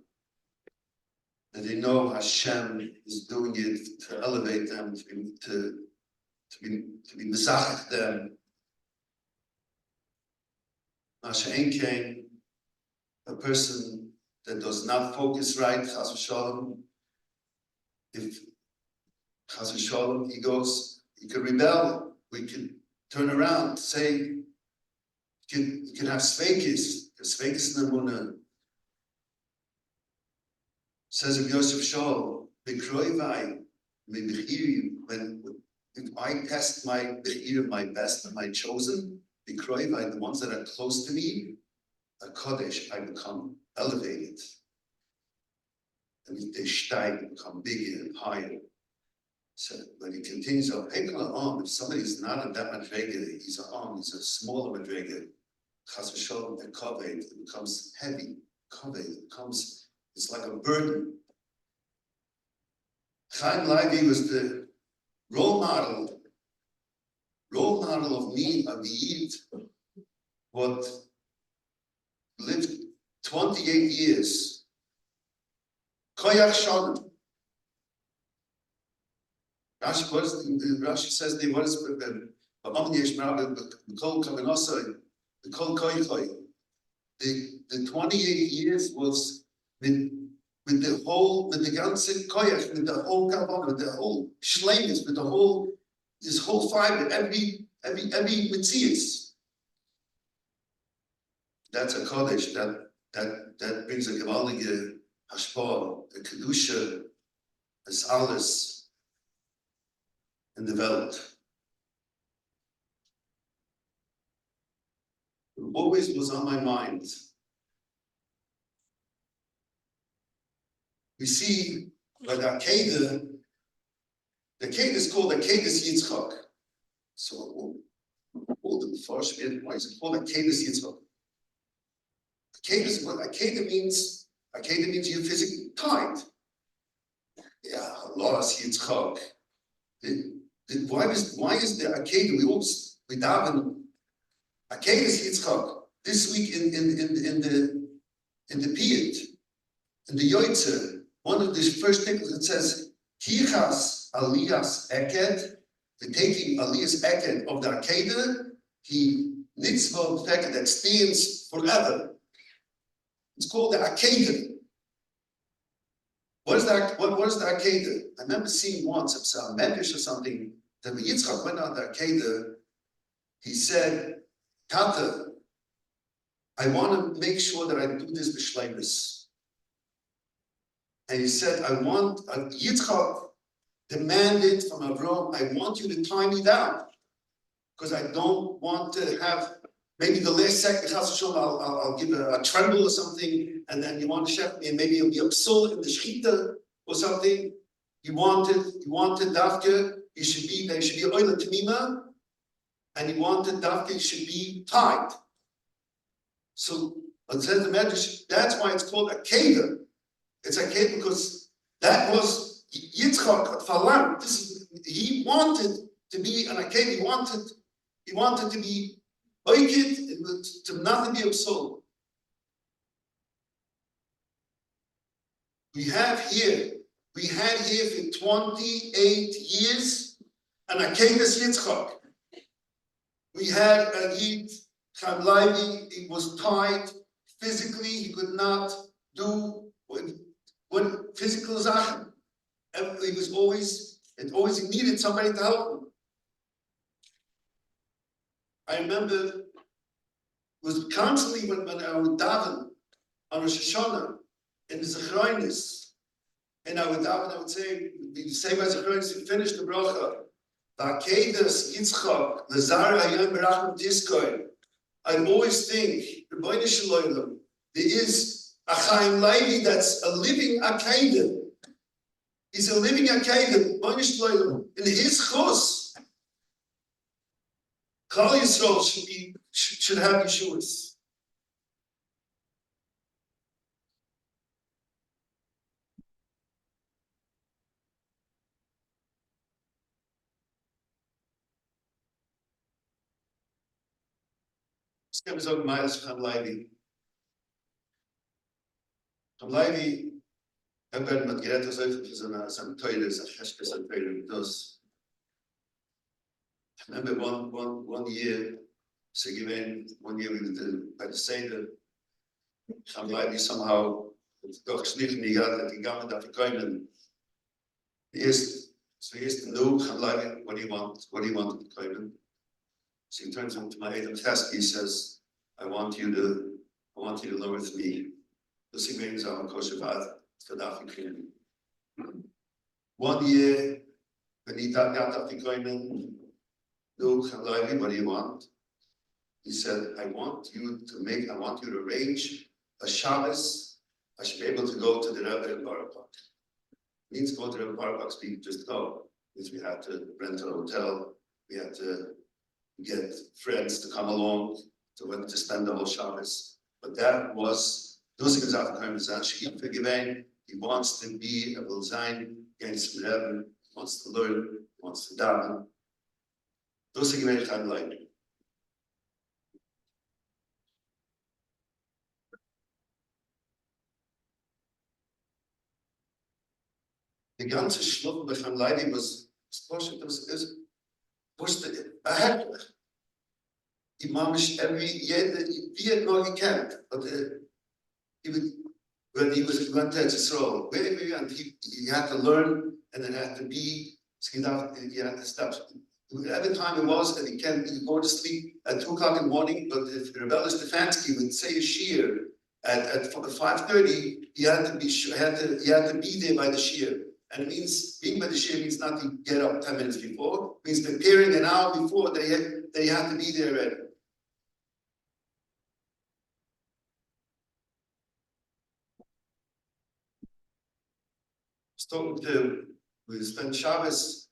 that they know Hashem is doing it to elevate them, to be Mezachach them. Masha'en came, a person that does not focus right, Chas v'Shalom. If Chas v'Shalom, he could rebel. We could turn around, say, you can have sveikis, Svekes Namuna says of Yosef Shaul, Bekroivai, when if I test my Bechir, my best and my chosen, Bekroivai, the ones that are close to me, a Kodesh, I become elevated. And if they steig, become bigger and higher. So when he continues on, if somebody's not in that madrega, he's a smaller madrega, chas v'sholom, and kaved, it becomes heavy, kaved, it becomes, it's like a burden. Chaim Leivy was the role model of me, of the Yid, what lived 28 years. Koyach Shalom. Rashi says the words the the 28 years was with the whole, with the ganze koyach, with the whole kavanah, with the whole shleimus, with the whole, this whole fiber, every mitzias. That's a kodesh that brings a gewaltige hashpah, a kedusha, as alles in the Welt. It always was on my mind. We see by the Akedah is called Akedas Yitzchak. So all the first why is it called Akedas Yitzchak? Akedah means you're physically tied. Yeah, Loras Yitzchak. Why is the Akedah? We daven Akedas Yitzchak this week in the Piyut, in the Yoitzer. One of the first things it says Kichas Aliyas Eked, the taking Aliyas Eked of the Akedah, he mitzvah that stands forever. It's called the Akedah. What is that? What is the Akedah? I remember seeing once, it's a Medrash or something, that when Yitzchak went on the Akedah, he said, Tata, I want to make sure that I do this b'shleimus. And he said, Yitzchak demanded from Avraham, I want you to tie me down, because I don't want to have, maybe the last second, I'll give a tremble or something, and then you want to chef me, and maybe you'll be upset in the shechita or something. You wanted Dafke, there should be oila tamima, and he wanted Dafke should be tied. So it says the Medrash, that's why it's called a Akedah. It's a Akedah because that was Yitzchak Falam. He wanted to be an Akedah. He wanted to be Oikid, to not be absorbed. We had here for 28 years an Akedas Yitzchak. We had a Yid, Chaim Leivy, he was tied physically, he could not do what physical Zachen. He needed somebody to help him. I remember it was constantly when I would daven on Rosh Hashanah in the Zechronis, and I would say by Zechronis, you finish the bracha. V'akedas Yitzchak Lazar Hayam Berachim Diskoy. I always think, Rebbeinu Shalom, there is a Chaim Leivy that's a living Akedah. He's a living Akedah, Rebbeinu Shalom. In his chus, Klal Yisrael should have Yeshuas. Ich kann mir sagen, meines Chaim Leivy. Chaim Leivy, ich werde mit Gerät aus Öffnen für seine Teile, seine Cheshke, seine Teile, das. I remember one year, so given 1 year by the Seder, Chaim Leivy somehow, doch schlicht nicht gegangen, darf ich kommen. Erst no, Chaim Leivy, what do you want? What do you want to come? So he turns into my Adam Test, he says, I want you to I want you to learn with me. Das ist übrigens auch ein Kosher-Bad, Gaddafi-Krieg. 1 year, when he got the Koinen, look, Leivy, what do you want? He said, I want you to arrange a Shabbos. I should be able to go to the Rebbe in Borough Park. Means go to the Rebbe Borough Park, we just go. Means we had to rent a hotel, we had to get friends to come along to spend the whole Shabbos. But that was, those things are he wants to be a Wilzain against the Rebbe, he wants to learn, he wants to daven. Those things are kind of like. Die ganze Schlucht bei Chaim Leivy was wusste, die Mamisch, wie noch gekannt, but when he went to Israel, wherever he went, he had to learn and then had to be, he had to stop. Every time it was, and he go to sleep at 2 o'clock in the morning, but if the rebellious Stefanski would say a shir at 5:30, he had to be there by the shir. And it means being by the shir means not to get up 10 minutes before, it means preparing an hour before they had to be there already. We spent Shabbos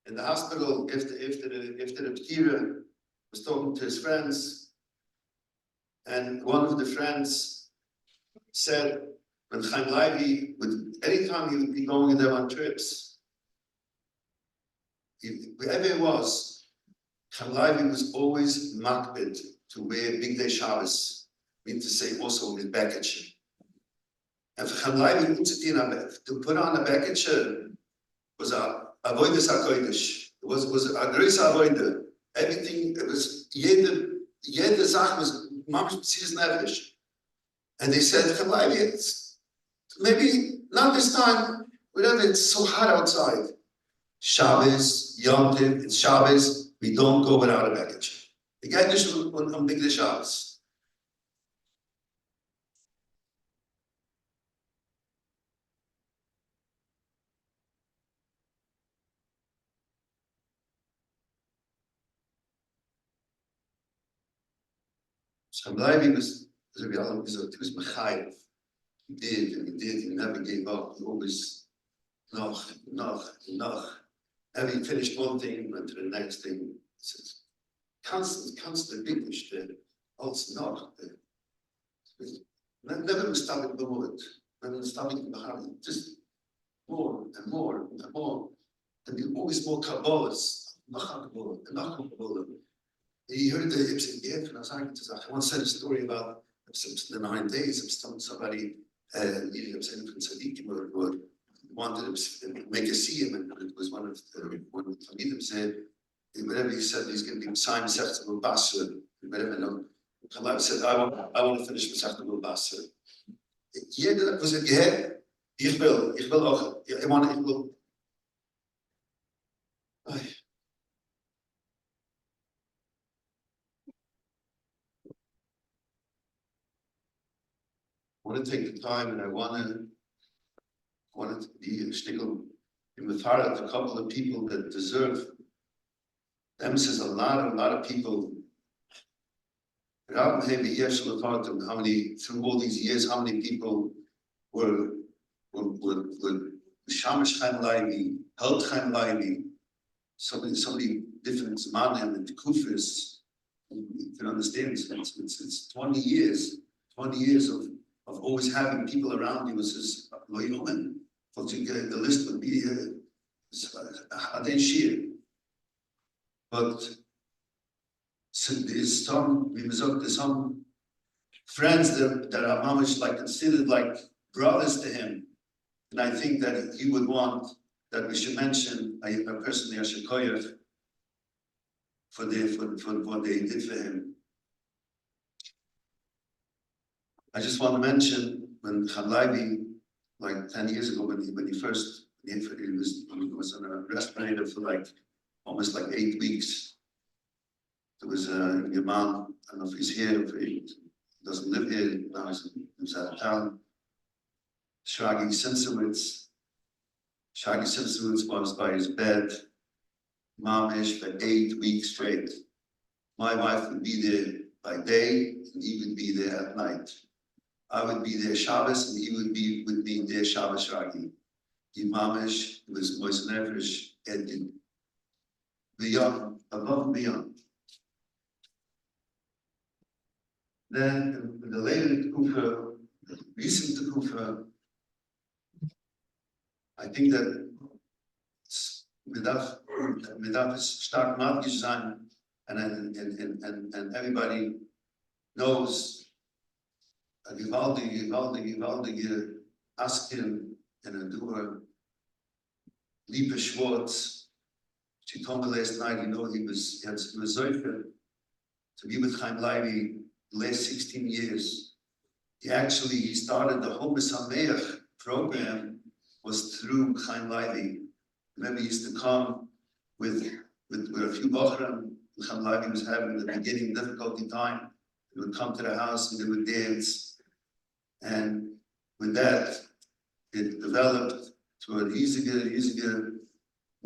in the hospital after the Ptira, was talking to his friends, and one of the friends said, when Chaim Leivy, anytime he would be going with them on trips, wherever it was, Chaim Leivy was always makbid to wear Big Day Shabbos, mean to say also with baggage. And for Chaim Leivy, to put on a baggage was a avoidus hakodesh. It was a great avoider. Everything, it was jede Sache was mamish b'tzis nefesh. And they said, Chaim Leivy, it's maybe not this time, whatever, it's so hot outside. Shabbos, Yom Tov, it's Shabbos, we don't go without a baggage. The guy just on Big Day Shabbos. Chaim Leivy was mechayev. He did, he never gave up. He always, noch. Having finished one thing, went to the next thing. It's constant English there. Also noch. Never was stopping the word. Never stopping the heart. Just more and more and more. And be always more Kabbalahs. Kabbalah. He heard the Ibsen Gif, and I was like, I once said a story about the 9 days of somebody, Ibsen from Tzadikim would wanted to make a siyum, and it was one of the Talmidim said, whatever he said, he's going to be Chaim Masechta Basra, whatever. No, Chaim said, I want to finish Masechta Basra. Jeder was het geheim. Ich will auch. Ich will. I want to take the time, and I want to be a stickel in the fire of a couple of people that deserve. Them says a lot of people. How many through all these years? How many people were Shamash Chaim Leivy, helped Chaim Leivy? So many different zmanim and kufis. You can understand. It's 20 years. 20 years of always having people around you. Is lo yomen. The list would be Hadei Shir. But so there's some friends that are mamish like considered like brothers to him, and I think that he would want that we should mention personally I should koyach for what they did for him. I just want to mention when Chaim Leivy, like 10 years ago, when he was on a respirator for like almost like 8 weeks. There was a man, I don't know if he's here, he doesn't live here, now he lives out of town. Shaggy Simsowitz was by his bed, mamish, for 8 weeks straight. My wife would be there by day, and he would be there at night. I would be there Shabbos, and he would be with me there Shabbos Shaggy. He mamish was nefesh and beyond, above and beyond. Then in the later Kufa, recent Kufa, I think that Medaf is stark magisch sein, and everybody knows a gewaltige Askin and a doer, Liebe Schwartz. She told me last night, he was Zoifer to be with Chaim Leivy the last 16 years. He started the Homes HaMeach program was through Chaim Leivy. Remember, he used to come with a few Bochram. Chaim Leivy was having the beginning difficulty time. They would come to the house and they would dance. And with that, it developed to a riesige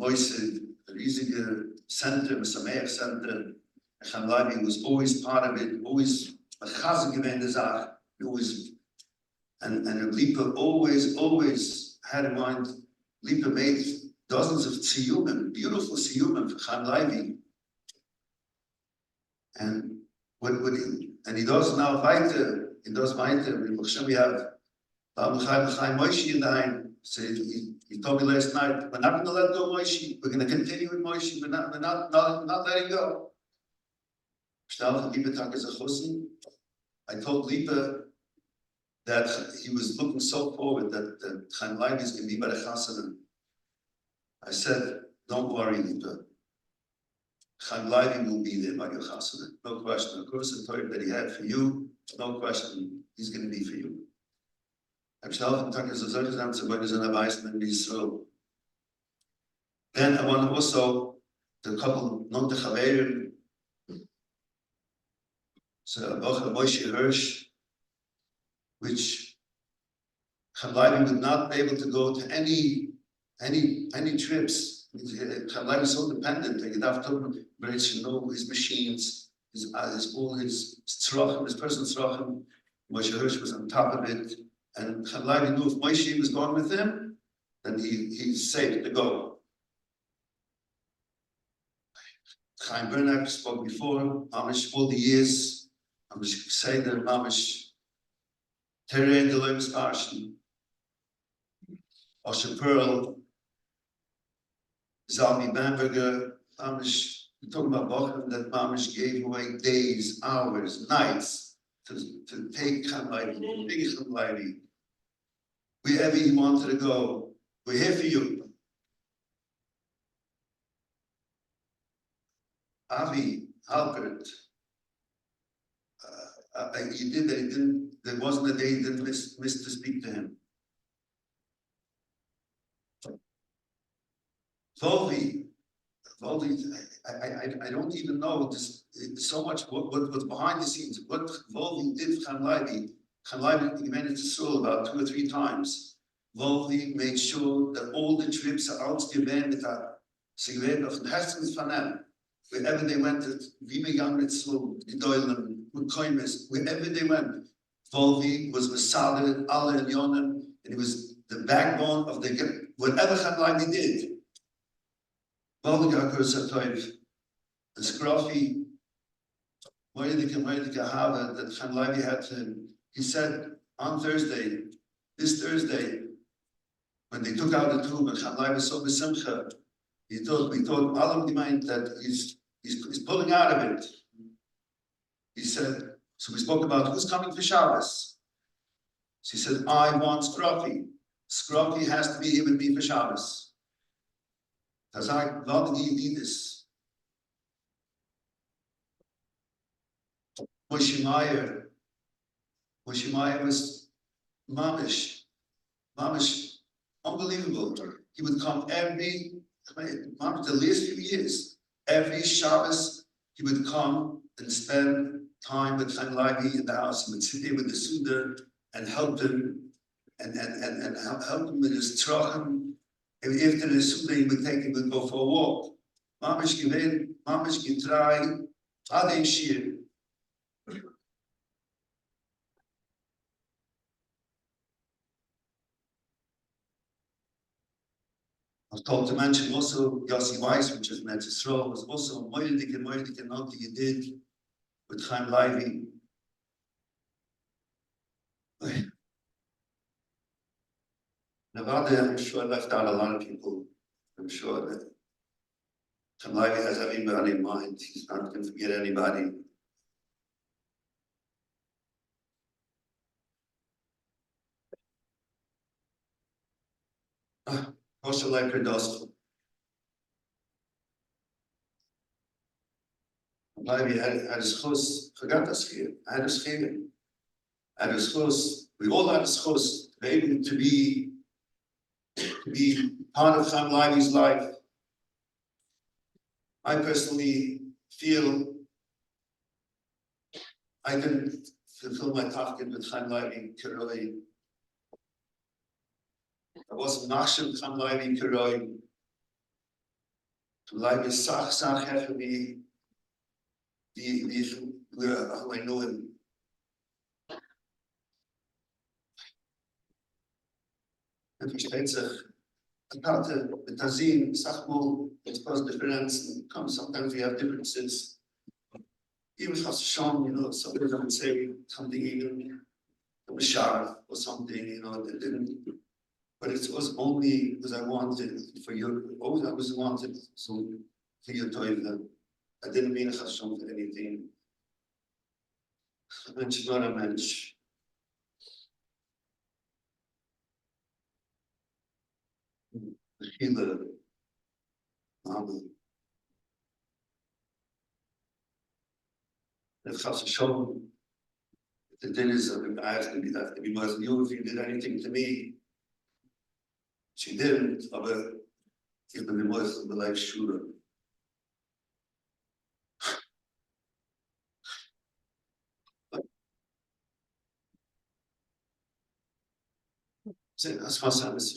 Moisid, a riesige center, a Sameach center. And Chaim Leivy was always part of it, always a chazak gewesen der Sache. Always, and Lipa always had in mind, Lipa made dozens of tziyumim, beautiful tziyumim for Chaim Leivy. And he does now weiter, we have Chaim Moshe in the Heim. So he told me last night, we're not going to let go Moshe, we're going to continue with Moshe, we're not letting go. I told Lipa that he was looking so forward that Chaim Leivy is going to be by the Chassidim. I said, don't worry, Lipa. Chaim Leivy will be there by your Chassidim. No question. Of course, the Torah that he had for you, no question, he's going to be for you. Then I want to also, the couple, non the Chaverim, so Moshe Hirsch, which Chaim Leivy would not be able to go to any trips. Chaim Leivy is so dependent. Like have to know his machines, all his tzrachim, his personal tzrachim. Moshe Hirsch was on top of it, and Chaim Leivy knew if Moshe was going with him, then he's safe to go. Chaim Gruner spoke before. Mamish all the years. Mamish Seder, Mamish Terrain de Leiv's Parshon, Osher Pearl, Zalmi Bamberger, Mamish, we're talking about Bochum that Mamish gave away days, hours, nights to take Chaim Leivy, big Chaim Leivy. Wherever he wanted to go, we're here for you. Avi, Albert, he did that, he didn't, there wasn't a day he didn't miss to speak to him. Volvi, I don't even know this, so much what's behind the scenes. What Volvi did for Chaim Leivy. Chaim Leivy managed to sell about 2 or 3 times. Volvi made sure that all the trips are ausgewählt mit der Sigwert auf den Herzensfanem. Wherever they went, wie wir gegangen mit so Gedeulen, mit Koimes, wherever they went, Volvi was Masada, Allah and Yonim, and he was the backbone of the whatever Chaim Leivy did. Volvi got Kursatoiv, the Scruffy, Moedika Hava that Chaim Leivy had to him. He said on Thursday, this Thursday, when they took out the tomb and Chaim Leivy was so besimcha, we told Alam Gemeint that he's pulling out of it. He said, so we spoke about who's coming for Shabbos. So he said, I want Scruffy. Scruffy has to be here with me for Shabbos. Tazak, what do you need this? Moshe Meyer was mamish, unbelievable. He would come the last few years, every Shabbos he would come and spend time with Chaim Leivy in the house. He would sit there with the Suda and help him and help him with his trachim. And after the Suda, he would go for a walk. Mamish gewinn, Mamish getrai, Ade Shir. I was told to mention also Yossi Weiss, which is Metz Yisrael, was also moidig and not that you did with Chaim Leivy. Nevada, I'm sure left out a lot of people. I'm sure that Chaim Leivy has everybody in mind. He's not going to forget anybody. Also like Redosto. Leivy had his host, forgot us here. I had his here. Had his host. We all had his host to be able to be part of Chaim Leivy's life. I personally feel I can fulfill my tafkid with Chaim Leivy Kiroi. I wasn't Nachshim Chaim Leivy Kiroi. Leivy Sach Hefemi, how I know him. And versteht sich. Karte, mit Tazin, Sachmo, it's cause difference, and sometimes we have differences. Even Chassan, somebody would say something even Mishar or something, that didn't. But it was only because I wanted for you, always I was wanted, so for your toilet. I didn't mean Chassan for anything. Mensch, not a mensch. Healer, Mama. If Chassan, the dinners, I have to be more than you if you did anything to me. She didn't, aber ich bin immer in der Leibschule. That's what Sam says,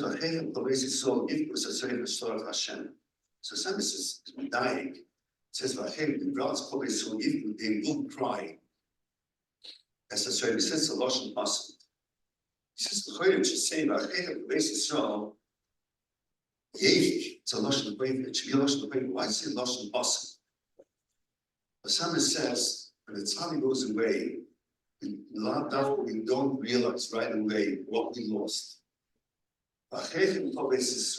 well, hey, the way it's so, if it was a certain story of Hashem. So Sam is dying. It says, well, hey, the God's probably so if they will cry. As a certain says, a lost and possible. He says, the Choyim should say, well, hey, the way it's so, it's a lost and brave, it should be a lost and brave. Why say lost and possible? But Sam says, when the tzadi goes away, we don't realize right away what we lost. Says this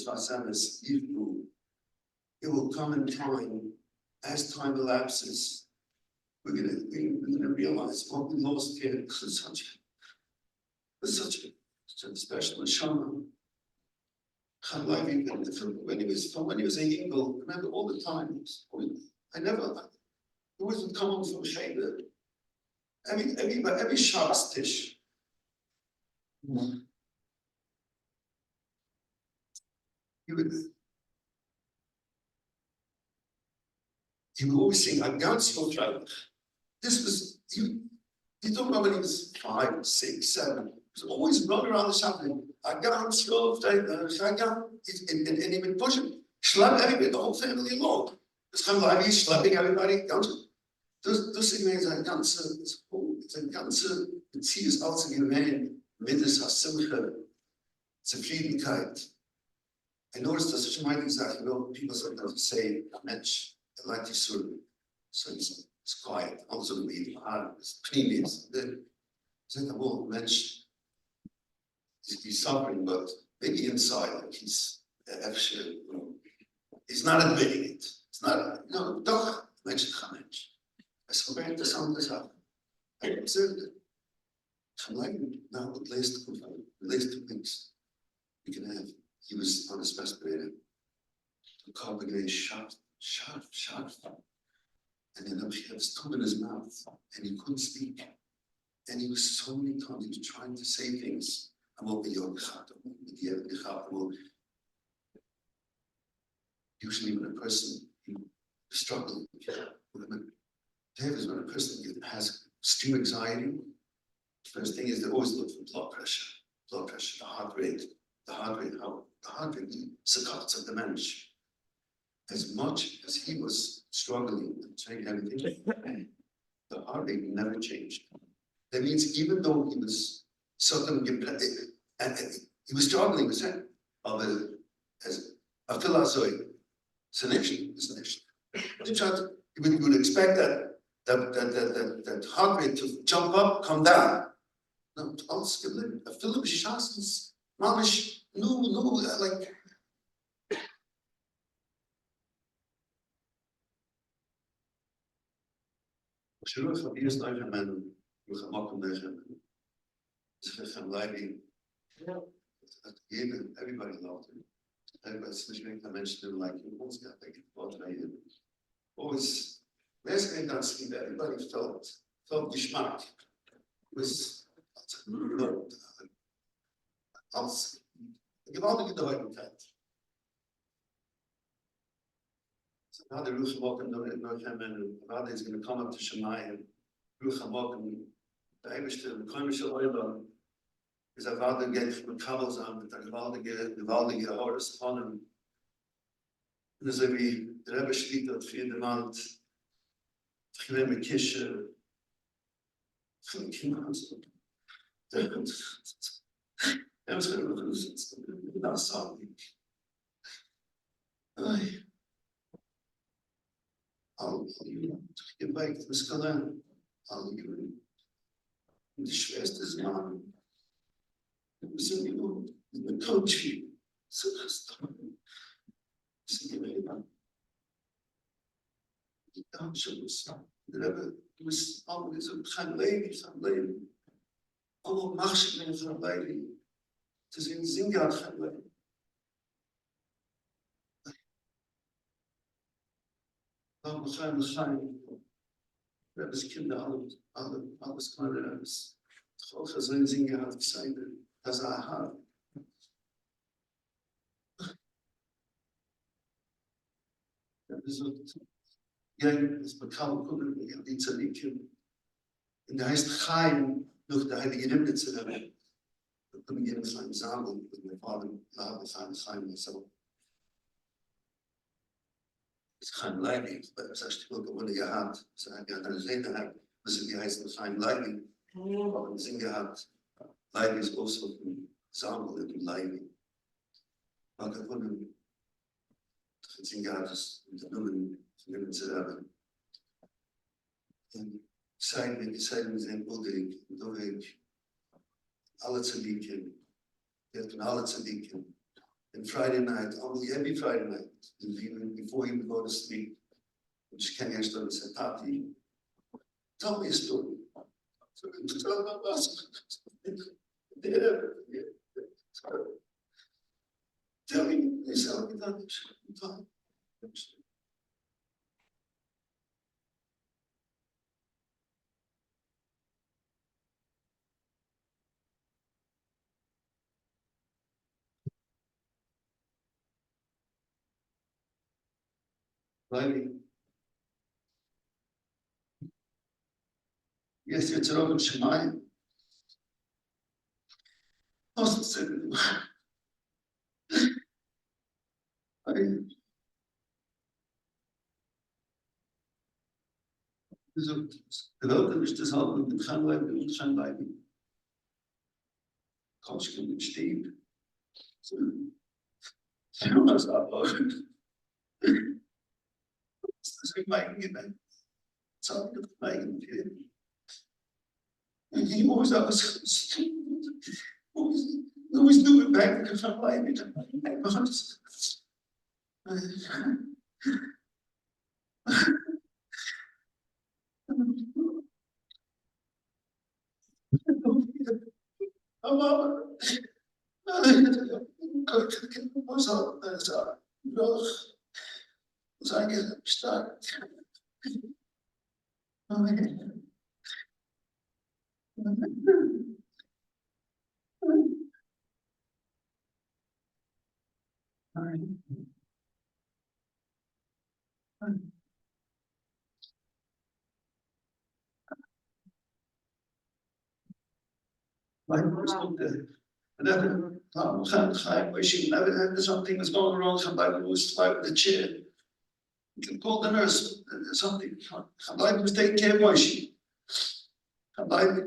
Vasamis, it will come in time, as time elapses, we're gonna realize what we lost here. It's such a special neshama. When he was a Yingle, remember all the times. It wasn't coming from Cheder. Every Shabbos Tish. He would always sing, I'm going to go. This was, you don't know when he was 5, 6, 7. He was always running around the shop. I got him school, and he would push him, schlep everybody, the whole family along. It's kind of like he's schlepping everybody. Das ist ein ganze Beziehung ausgewählt mit der Simcha, Zufriedenheit. I noticed that such mighty exactly people sometimes say, Mensch, I like to serve. So it's quiet, also the it's previous. Then it's like, well, Mensch, he's suffering, but maybe inside, like he's not admitting it. It's not, doch, Mensch, Mensch. I forgot to sum this up. I observed it. Now at least 2 things we can have. He was on his best behavior. The carbonate shot. And then he had his tongue in his mouth and he couldn't speak. And he was so many times, he was trying to say things. usually when a person is struggling, when a person has extreme anxiety, first thing is they always look for blood pressure, the heart rate, how the heart rate succumbs at the manage. As much as he was struggling and trying everything, the heart rate never changed. That means even though he was and he was struggling with it, as a philosophy, it's a nation. You would expect that heart rate to jump up, come down. No, also a Philip Shas's mamish, no, like. Sure, Fabius Neumann, Leivy. Everybody loved him. Everybody's nicht mehr Menschen who like him. Always, basically that's what everybody felt Geschmack. Was als gewaltige Deutlichkeit. So now the Ruach HaMokim, now he's going to come up to Shemayim, Ruach HaMokim, the Eibishter, the Koimische Oilam, is a vader geht mit Kabels an, mit der gewaltige Horus von ihm. Und so wie der Rebbe steht dort für den Mann, ich will mit Kische, ich will mit Kinder, er muss mir noch sitzen, das sagen. Ich gebe bei das Kalender, und die Schwester ist Mann. So, the coach, so that's the was always a Chaim Leivy. All Machshavim from Leivy. To sing Zingat Chaim Leivy. Chaim. Rebbe's Kinder, alles kleine Rebbe's. Auch so ein Zingat gesagt. Das Aha. Ja, das bekam Kunden die Zalikim. Und der heißt Chaim, durch der heilige Rimde zu haben. Da können wir uns einen Samen mit dem Vater Labe Chaim so. Das Chaim Leivy, das heißt, ich wurde gehabt, sagen ja, dann sehen wir, was die heißen Chaim Leivy. Aber wir sind gehabt. Leivy is also from Samuel in Leivy. Maar ik vond hem het zingatus in de nummer te hebben. En zeiden zijn boerdering, door ik alle tzadikim, alle tzadikim. And Friday night, every Friday night, even before he would go to sleep, which Ken Ashton said, Papi, tell me a story. So he tell about us. Tell me, they said, Leivy. Yes, it's an open Shemayim. Also said, geweldig is das halt mit Chaim Leivy. Kommst du mit Stieb? So, was aber. Das ist mein Gedanke. Zeit mit meinem Leben. Und he always doing back to Chaim Leivy. Like, and then, Chaim, wishing something was going wrong, somebody was like the chair. You can call the nurse, something, somebody was taking care of Moshe. Somebody,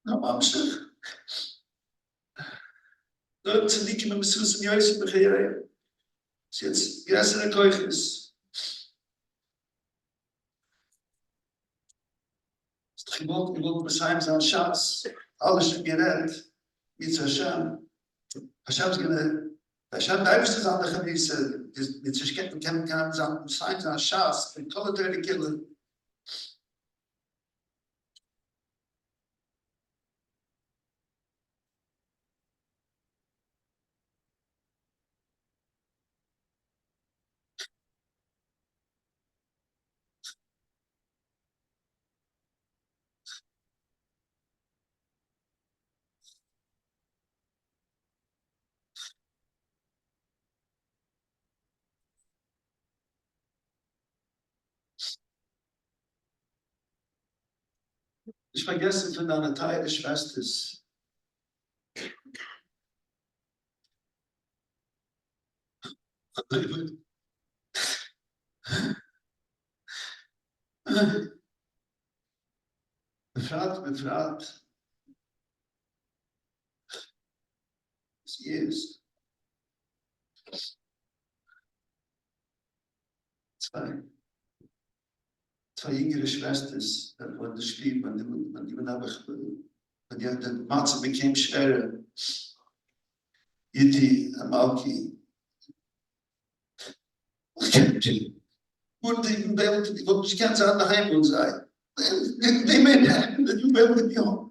no, I'm sure. Dort tzadikim im Mesus im Yosef b'chayayim. Ist jetzt größere Keuches. Ist gewollt besheim sein Schatz. Alles schon geredet. Mit Hashem. Hashem's gonna, Hashem darfst es an der Chavisse. Mit sich kann sein besheim sein Schatz. Mit alle Teile killen. Ich vergesse von deiner Teil des Schwesters. Befragt. Sie ist. Zwei jüngere Schwestern, von der Spiel, man die Matze became schwerer. Yiti, Amalki. Und die Welt, die wollte ich ganz an daheim und sei. Die Männer, die Welt, die haben.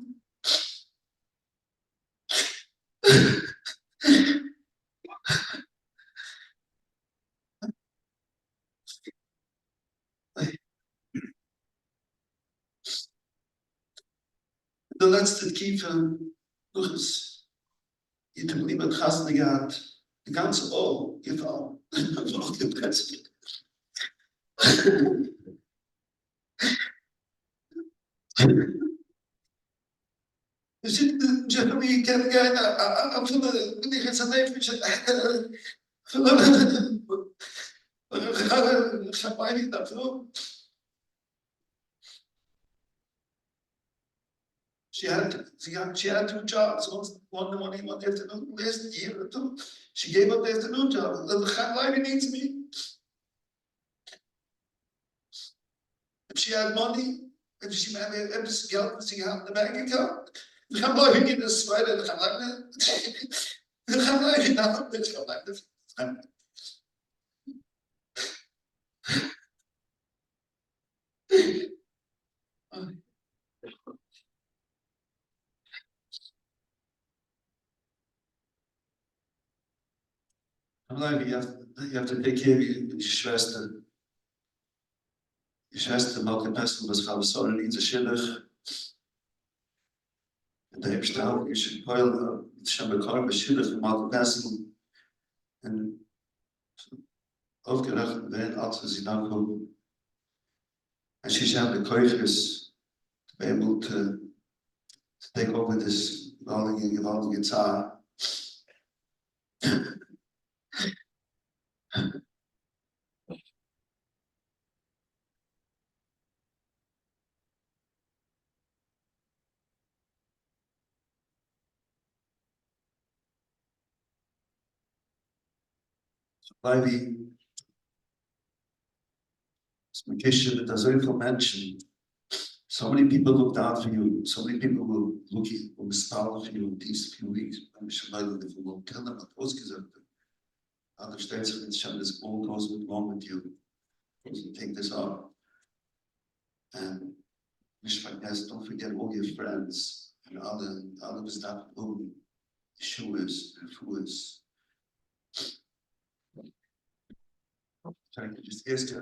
Der letzte Kiefer, Luchs, die tut niemand Gasten gehabt, die ganze Ohr gefallen, noch gepresst. Jeremy kennen gerne, bin ich jetzt an der ich dafür. She had two jobs. One afternoon, last year or two. She gave up the afternoon job. The Leivy needs me. If she had money, if she had etwas Geld, was sie hat in der Bank account, the Leivy geht das weiter. The Leivy nach dem Leivy, you have to take care of your Schwester. Your Schwester, Malka Pestel, was Chavasora needs a shidduch. And the Hebstal, you should boil Shembekar, a shidduch from Malka Pestel. And aufgedacht, wenn als sie dann kommen. And she had the koiches to be able to take over this gewaltige Tsar. Leivy, there's so viele Menschen. So many people looked out for you. So many people will start for you these few weeks. I'm sure Leivy will tell them what was gesagt. Other states have been this all goes wrong with you. You take this up. And don't forget all your friends and other stuff who Yeshuas and Fuas. Trying to just ask you,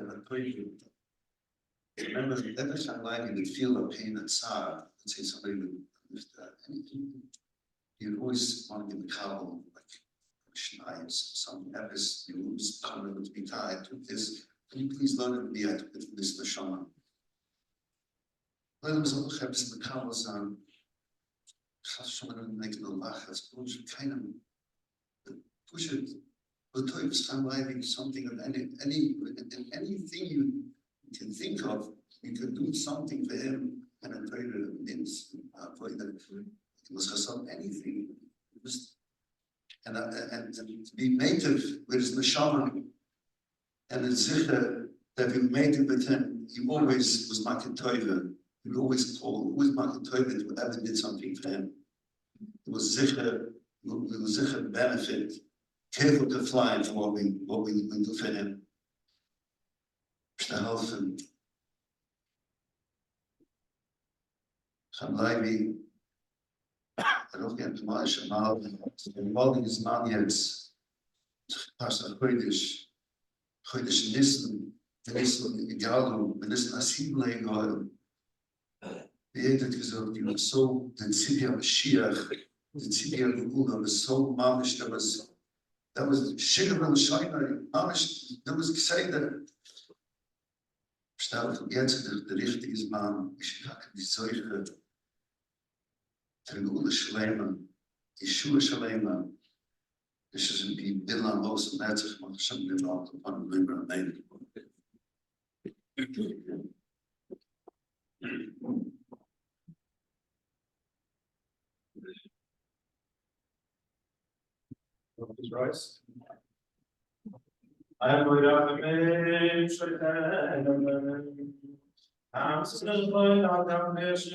remember, every time Leivy would feel the pain and sorrow, let's say somebody would lift anything, you'd always want to give a couple, like Schneids, some epics, you was coming with me, I took this, can you please learn with me, I took it from this Neshama. Let them so have the Kabbals on. Someone make no lachas, push keinem, push it, but it's like something of anything you can think of, you can do something for him, and I pray that it means, it was just anything, it was, and to be native with his neshama, and it's sicher that we made it with him, he always was making he would always call, always making to whoever did something for him. It was sicher benefit, careful to fly for what we do for him. To help him. Leivy, I don't get much about involving his man yet. Pastor Chodesh Nissen, egal, wenn es Asimlei war. Jeder hat gesagt, die war so, den Zibia Mashiach, den Zibia Geula, was so mamisch, that was Shigam and Shainai, mamisch, that was gesagt that. Verstaat, jetzt der richtige Mann, ich sage, die Zeuge, der Geula Shalema, Yeshua Shalema, this is in Bilam Mos Netzach, maar some developed upon the Libra name. Royce. I am going to I'm still going out down there. Es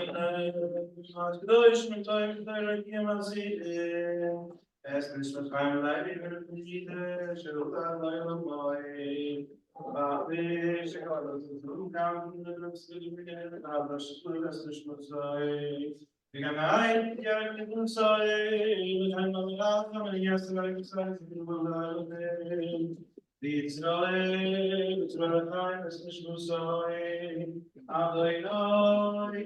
ist mit Chaim Leivy mit Friede, Shalom Leilomai. Ich habe das Umgang mit dem Stillen, aber es ist nicht sei. Wir gehen ein, ja, mit uns sei, mit einem Rat, aber jetzt sei gesagt, wir wollen die Israel, Chaim, es ist nicht sei. Aber ich habe